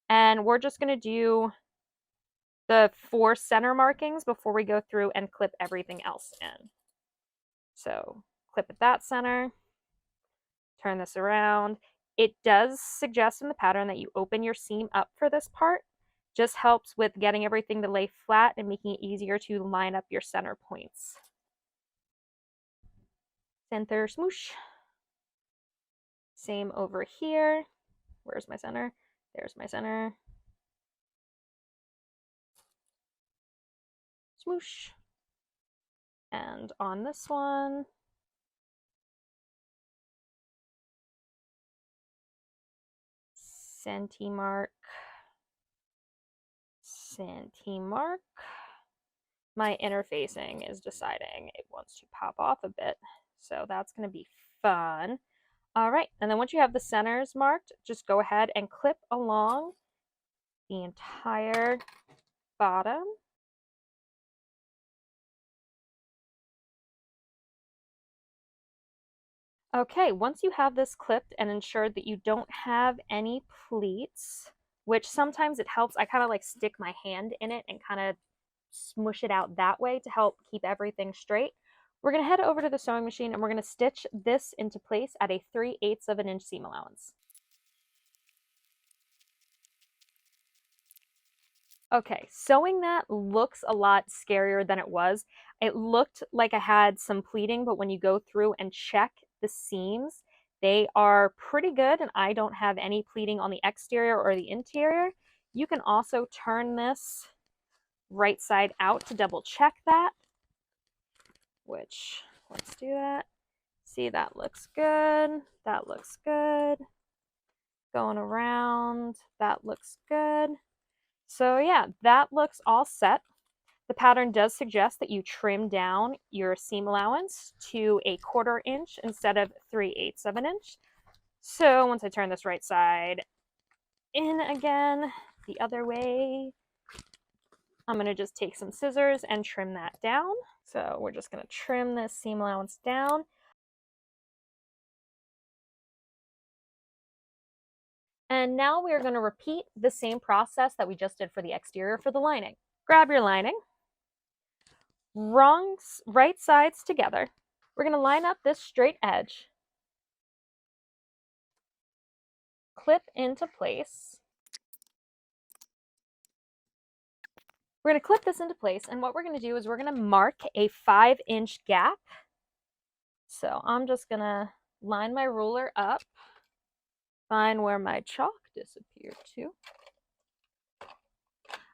and we're just going to do the 4 center markings before we go through and clip everything else in. So clip at that center, turn this around. It does suggest in the pattern that you open your seam up for this part. Just helps with getting everything to lay flat and making it easier to line up your center points. Center smoosh. Same over here. Where's my center? There's my center. Smoosh. And on this one, centimark, centimark. My interfacing is deciding it wants to pop off a bit, so that's going to be fun. All right, and then once you have the centers marked, just go ahead and clip along the entire bottom. Okay, once you have this clipped and ensured that you don't have any pleats, which sometimes it helps, I kind of like stick my hand in it and kind of smush it out that way to help keep everything straight. We're going to head over to the sewing machine and we're going to stitch this into place at a 3/8 of an inch seam allowance. Okay, sewing that looks a lot scarier than it was. It looked like I had some pleating, but when you go through and check the seams, they are pretty good and I don't have any pleating on the exterior or the interior. You can also turn this right side out to double check that, which let's do that. See, that looks good. That looks good. Going around, that looks good. So yeah, that looks all set. The pattern does suggest that you trim down your seam allowance to a 1/4 inch instead of 3/8 of an inch. So once I turn this right side in again, the other way, I'm going to just take some scissors and trim that down. So we're just going to trim this seam allowance down. And now we're going to repeat the same process that we just did for the exterior for the lining. Grab your lining, right sides together. We're going to line up this straight edge. clip into place. We're going to clip this into place, and what we're going to do is we're going to mark a 5-inch gap. So I'm just going to line my ruler up, find where my chalk disappeared to.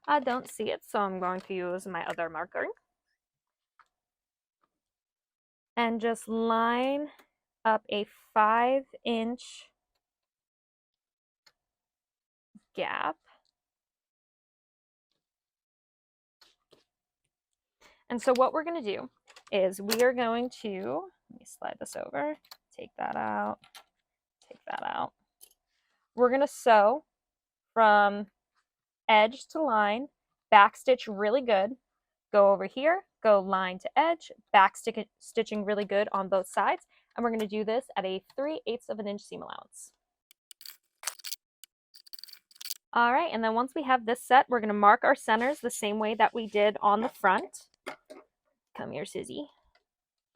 I don't see it, so I'm going to use my other marker. And just line up a 5-inch gap. And so what we're going to do is we are going to, let me slide this over, take that out, take that out. We're going to sew from edge to line, back stitch really good, go over here, go line to edge, back stitching really good on both sides, and we're going to do this at a 3/8 of an inch seam allowance. All right, and then once we have this set, we're going to mark our centers the same way that we did on the front. Come here, Sizzy.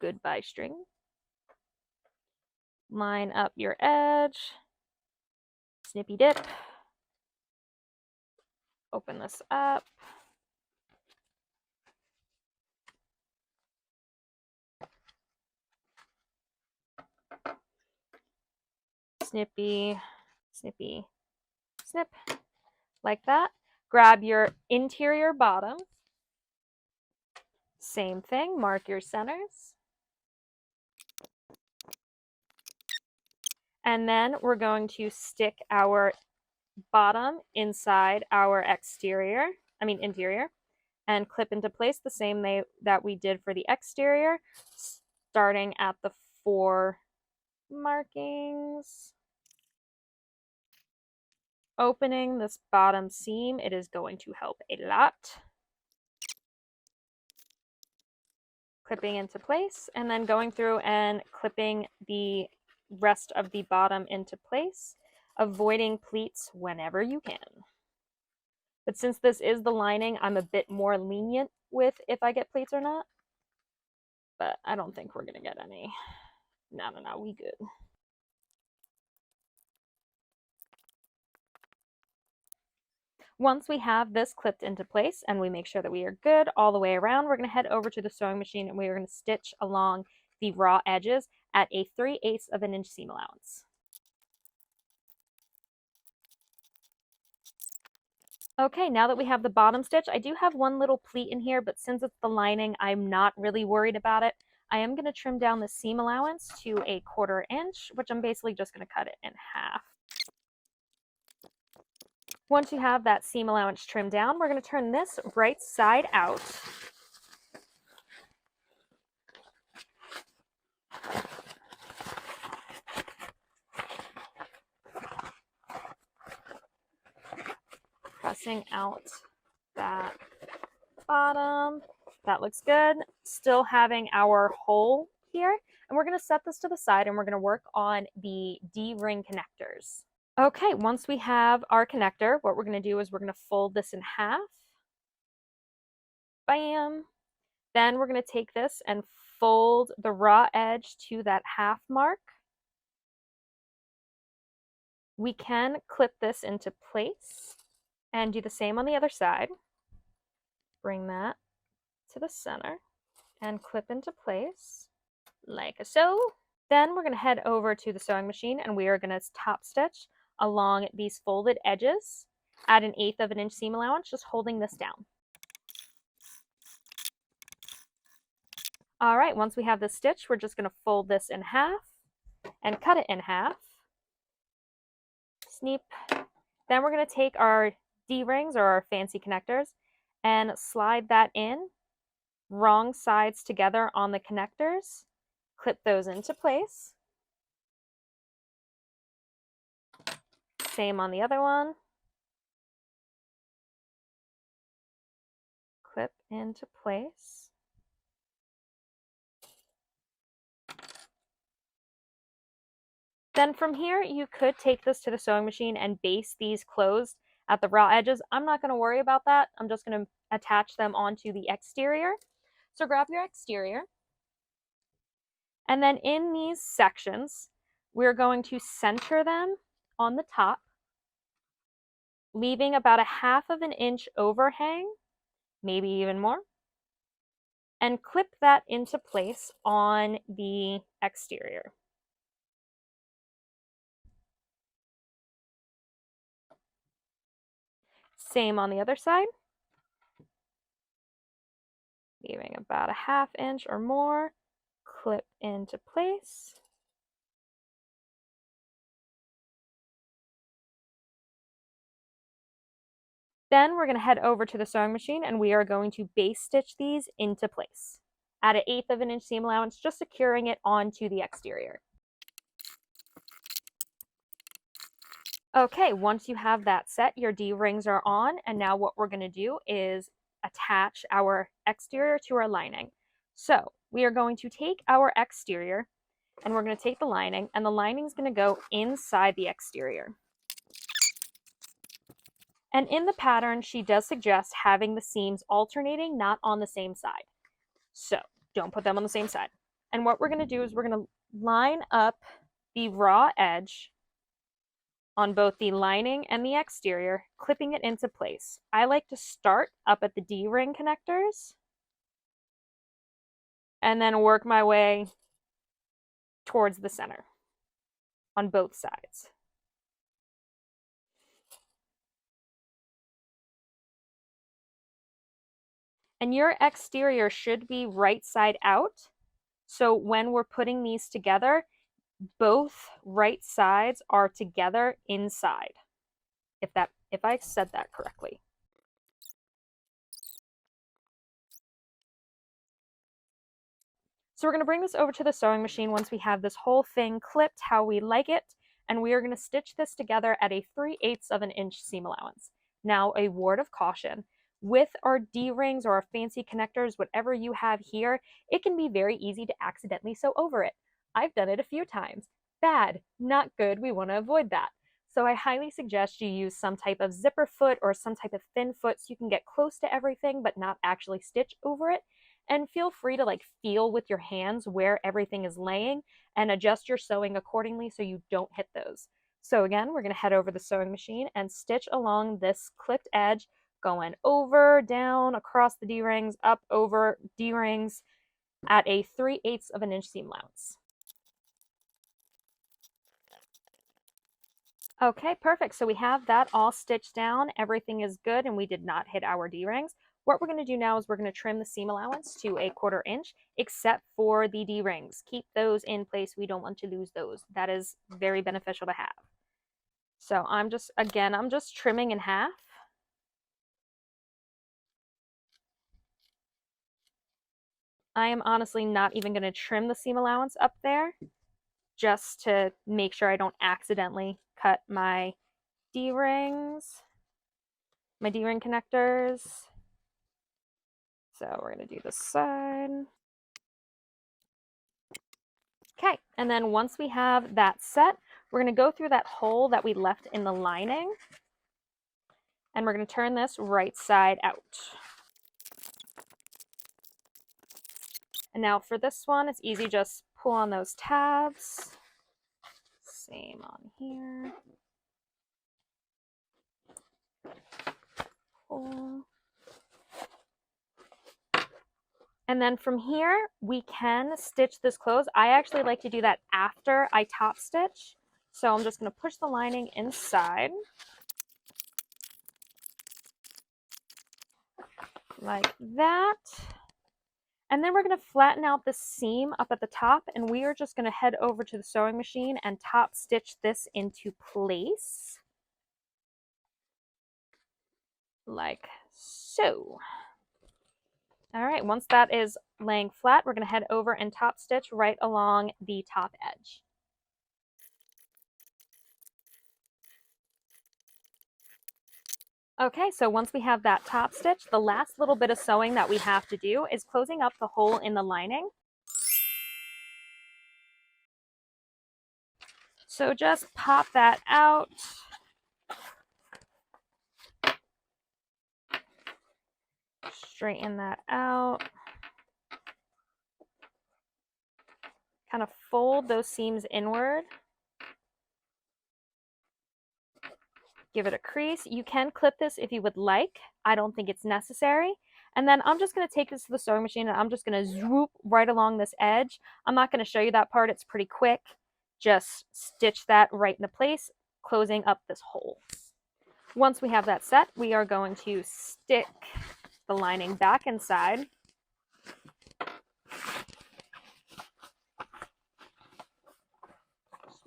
Goodbye, string. Line up your edge, snippy dip, open this up, snippy, snippy, snip, like that. Grab your interior bottom, same thing, mark your centers. And then we're going to stick our bottom inside our interior, and clip into place the same way that we did for the exterior, starting at the 4 markings. Opening this bottom seam, it is going to help a lot. Clipping into place, and then going through and clipping the rest of the bottom into place, avoiding pleats whenever you can. But since this is the lining, I'm a bit more lenient with if I get pleats or not. But I don't think we're going to get any. No, we good. Once we have this clipped into place and we make sure that we are good all the way around, we're going to head over to the sewing machine and we are going to stitch along the raw edges at a 3/8 of an inch seam allowance. Okay, now that we have the bottom stitch, I do have one little pleat in here, but since it's the lining, I'm not really worried about it. I am going to trim down the seam allowance to a 1/4 inch, which I'm basically just going to cut it in half. Once you have that seam allowance trimmed down, we're going to turn this right side out. Pressing out that bottom. That looks good. Still having our hole here. And we're going to set this to the side and we're going to work on the D-ring connectors. Okay, once we have our connector, what we're going to do is we're going to fold this in half. Bam. Then we're going to take this and fold the raw edge to that half mark. We can clip this into place and do the same on the other side. Bring that to the center and clip into place like so. Then we're going to head over to the sewing machine and we are going to top stitch along these folded edges at an 1/8 of an inch seam allowance, just holding this down. All right, once we have this stitch, we're just going to fold this in half and cut it in half. Snip. Then we're going to take our D-rings or our fancy connectors and slide that in, wrong sides together on the connectors, clip those into place. Same on the other one. Clip into place. Then from here, you could take this to the sewing machine and baste these closed at the raw edges. I'm not going to worry about that. I'm just going to attach them onto the exterior. So grab your exterior. And then in these sections, we're going to center them on the top leaving about a 1/2 of an inch overhang, maybe even more, and clip that into place on the exterior. Same on the other side, leaving about a 1/2 inch or more, clip into place. Then we're going to head over to the sewing machine and we are going to base stitch these into place at an 1/8 of an inch seam allowance, just securing it onto the exterior. Okay, once you have that set, your D-rings are on, and now what we're going to do is attach our exterior to our lining. So we are going to take our exterior and we're going to take the lining, and the lining is going to go inside the exterior. And in the pattern, she does suggest having the seams alternating, not on the same side. So don't put them on the same side. And what we're going to do is we're going to line up the raw edge on both the lining and the exterior, clipping it into place. I like to start up at the D-ring connectors and then work my way towards the center on both sides. And your exterior should be right side out. So when we're putting these together, both right sides are together inside. If I said that correctly. So we're going to bring this over to the sewing machine once we have this whole thing clipped how we like it, and we are going to stitch this together at a 3/8 of an inch seam allowance. Now, a word of caution. With our D-rings or our fancy connectors, whatever you have here, it can be very easy to accidentally sew over it. I've done it a few times. Bad, not good, we want to avoid that. So I highly suggest you use some type of zipper foot or some type of thin foot so you can get close to everything but not actually stitch over it. And feel free to feel with your hands where everything is laying and adjust your sewing accordingly so you don't hit those. So again, we're going to head over the sewing machine and stitch along this clipped edge, going over, down, across the D-rings, up, over D-rings at a 3/8 of an inch seam allowance. Okay, perfect. So we have that all stitched down. Everything is good and we did not hit our D-rings. What we're going to do now is we're going to trim the seam allowance to a 1/4 inch, except for the D-rings. Keep those in place. We don't want to lose those. That is very beneficial to have. So I'm just trimming in half. I am honestly not even going to trim the seam allowance up there, just to make sure I don't accidentally cut my D-rings, my D-ring connectors. So we're going to do this side. Okay, and then once we have that set, we're going to go through that hole that we left in the lining, and we're going to turn this right side out. And now for this one, it's easy, just pull on those tabs. Same on here. Pull. And then from here, we can stitch this closed. I actually like to do that after I top stitch. So I'm just going to push the lining inside. Like that. And then we're going to flatten out the seam up at the top, and we are just going to head over to the sewing machine and top stitch this into place. Like so. All right, once that is laying flat, we're going to head over and top stitch right along the top edge. Okay, so once we have that top stitch, the last little bit of sewing that we have to do is closing up the hole in the lining. So just pop that out. Straighten that out. Kind of fold those seams inward. give it a crease. You can clip this if you would like. I don't think it's necessary. And then I'm just going to take this to the sewing machine and I'm just going to swoop right along this edge. I'm not going to show you that part. It's pretty quick. Just stitch that right into place, closing up this hole. Once we have that set, we are going to stick the lining back inside.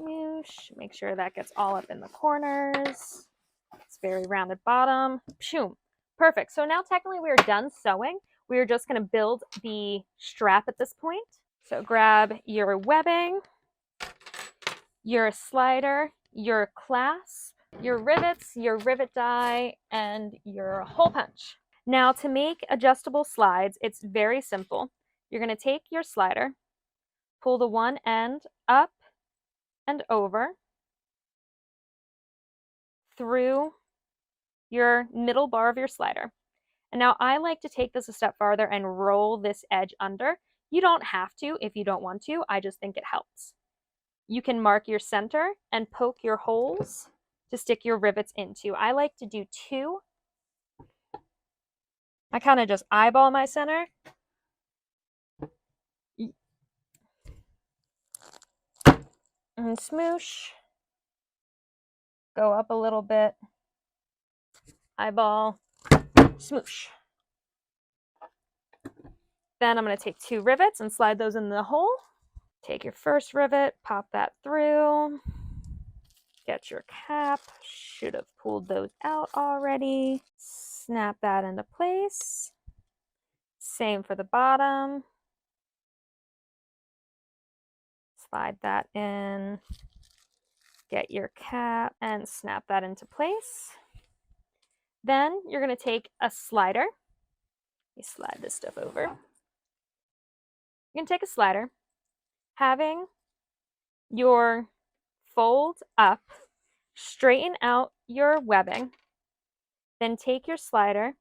Smoosh. Make sure that gets all up in the corners. It's very rounded bottom. Pshoom. Perfect. So now technically we are done sewing. We are just going to build the strap at this point. So grab your webbing, your slider, your clasp, your rivets, your rivet die, and your hole punch. Now to make adjustable slides, it's very simple. You're going to take your slider, pull the one end up and over through your middle bar of your slider. And now I like to take this a step farther and roll this edge under. You don't have to if you don't want to. I just think it helps. You can mark your center and poke your holes to stick your rivets into. I like to do 2. I kind of just eyeball my center. And smoosh. Go up a little bit. Eyeball. Smoosh. Then I'm going to take 2 rivets and slide those in the hole. Take your first rivet, pop that through. Get your cap. Should have pulled those out already. Snap that into place. Same for the bottom. Slide that in. Get your cap and snap that into place. Then you're going to take a slider. Let me slide this stuff over. You're going to take a slider, having your fold up, straighten out your webbing, then take your slider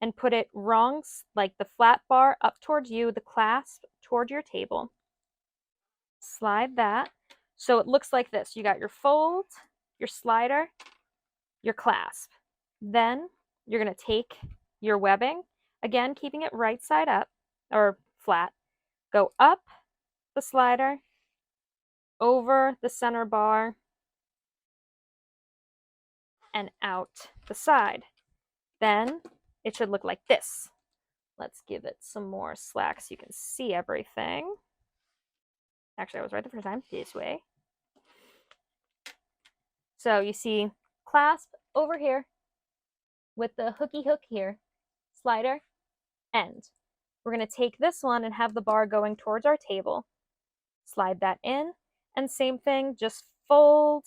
and put it wrong, like the flat bar up towards you, the clasp toward your table. Slide that so it looks like this. You got your fold, your slider, your clasp. Then you're going to take your webbing, again keeping it right side up or flat, go up the slider, over the center bar, and out the side. Then it should look like this. Let's give it some more slack so you can see everything. Actually, I was right the first time. This way. So you see clasp over here with the hooky hook here, slider, end. We're going to take this one and have the bar going towards our table. Slide that in, and same thing, just fold.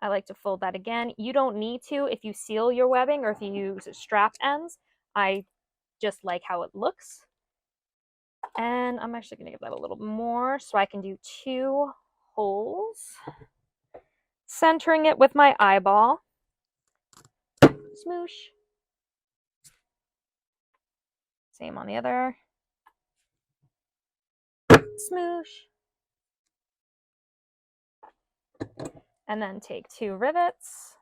I like to fold that again. You don't need to if you seal your webbing or if you use strap ends. I just like how it looks. And I'm actually going to give that a little more so I can do 2 holes. Centering it with my eyeball. Smoosh. Same on the other. Smoosh. And then take 2 rivets.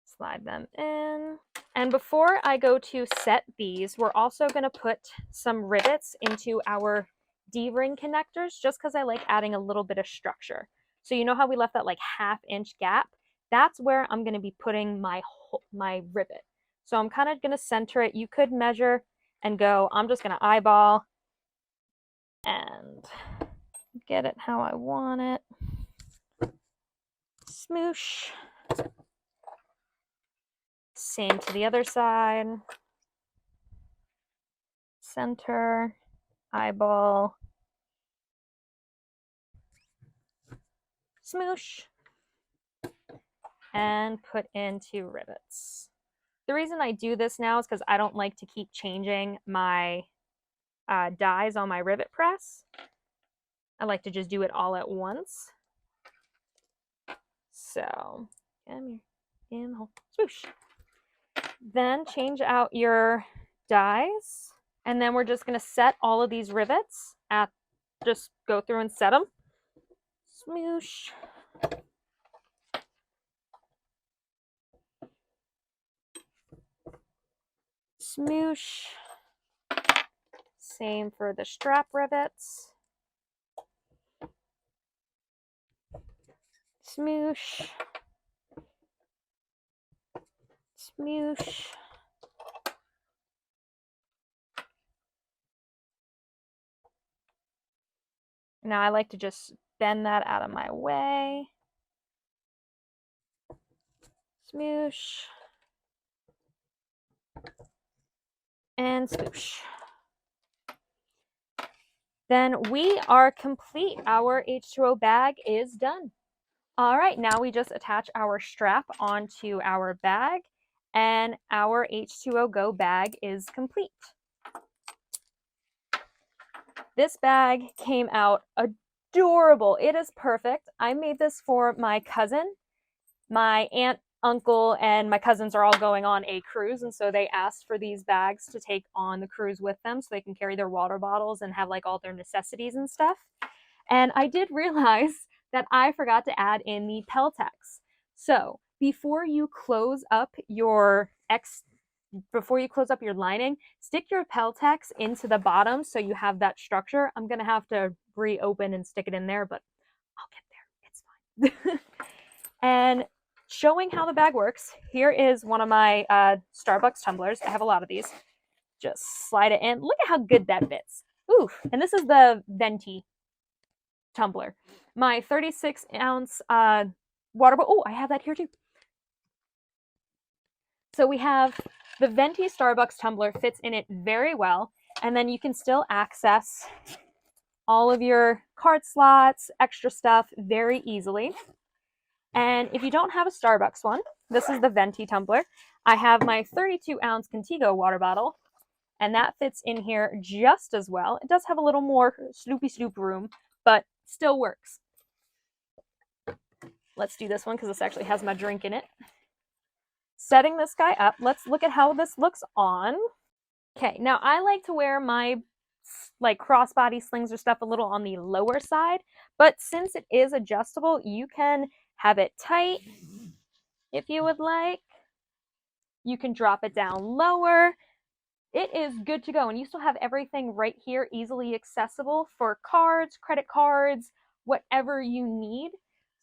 Slide them in. And before I go to set these, we're also going to put some rivets into our D-ring connectors just because I like adding a little bit of structure. So you know how we left that like 1/2 inch gap? That's where I'm going to be putting my rivet. So I'm kind of going to center it. You could measure and go, I'm just going to eyeball and get it how I want it. Smoosh. Same to the other side. Center, eyeball, smoosh, and put into rivets. The reason I do this now is because I don't like to keep changing my dies on my rivet press. I like to just do it all at once. So, come here, in the hole, swoosh. Then change out your dies, and then we're just going to set all of these rivets at, just go through and set them. Smoosh. Smoosh. Same for the strap rivets. Smoosh. Smoosh. Now I like to just bend that out of my way. Smoosh. And smoosh. Then we are complete. Our H2O bag is done. All right, now we just attach our strap onto our bag and our H2O Go bag is complete. This bag came out adorable. It is perfect. I made this for my cousin. My aunt, uncle, and my cousins are all going on a cruise, and so they asked for these bags to take on the cruise with them so they can carry their water bottles and have like all their necessities and stuff. And I did realize that I forgot to add in the Peltex. So before you close up your lining, stick your Peltex into the bottom so you have that structure. I'm gonna have to reopen and stick it in there, but I'll get there. It's fine. And showing how the bag works, here is one of my Starbucks tumblers. I have a lot of these. Just slide it in. Look at how good that fits. Ooh, and this is the venti tumbler. My 36-ounce water bottle. Oh, I have that here too. So we have the venti Starbucks tumbler, fits in it very well, and then you can still access all of your card slots, extra stuff very easily. And if you don't have a Starbucks one, this is the venti tumbler. I have my 32-ounce Contigo water bottle, and that fits in here just as well. It does have a little more sloopy room, but still works. Let's do this one because this actually has my drink in it. Setting this guy up, let's look at how this looks on. Okay, now I like to wear my like crossbody slings or stuff a little on the lower side, but since it is adjustable, you can have it tight if you would like. You can drop it down lower. It is good to go, and you still have everything right here easily accessible for cards, credit cards, whatever you need.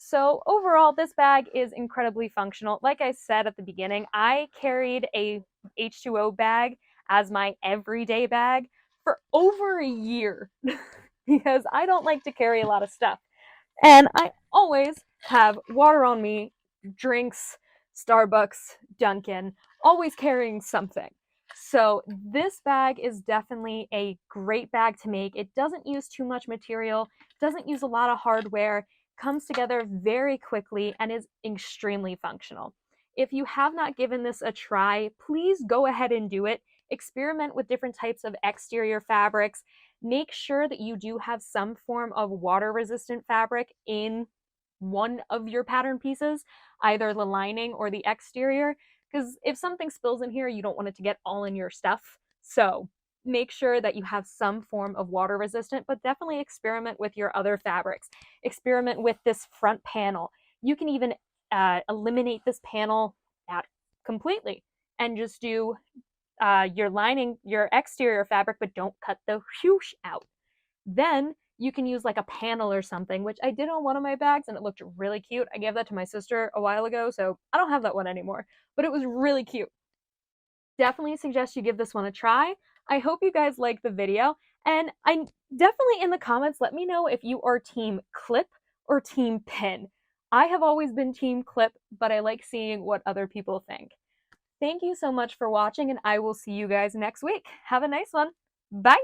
So overall, this bag is incredibly functional. Like I said at the beginning, I carried a H2O bag as my everyday bag for over a year because I don't like to carry a lot of stuff. And I always have water on me, drinks, Starbucks, Dunkin', always carrying something. So this bag is definitely a great bag to make. It doesn't use too much material, doesn't use a lot of hardware, comes together very quickly, and is extremely functional. If you have not given this a try, please go ahead and do it. Experiment with different types of exterior fabrics. Make sure that you do have some form of water-resistant fabric in one of your pattern pieces, either the lining or the exterior, because if something spills in here, you don't want it to get all in your stuff. So make sure that you have some form of water resistant, but definitely experiment with your other fabrics. Experiment with this front panel. You can even eliminate this panel out completely and just do your lining, your exterior fabric, but don't cut the whoosh out. Then you can use like a panel or something, which I did on one of my bags and it looked really cute. I gave that to my sister a while ago, so I don't have that one anymore, but it was really cute. Definitely suggest you give this one a try. I hope you guys like the video, and I definitely in the comments let me know if you are team clip or team pin. I have always been team clip, but I like seeing what other people think. Thank you so much for watching, and I will see you guys next week. Have a nice one. Bye!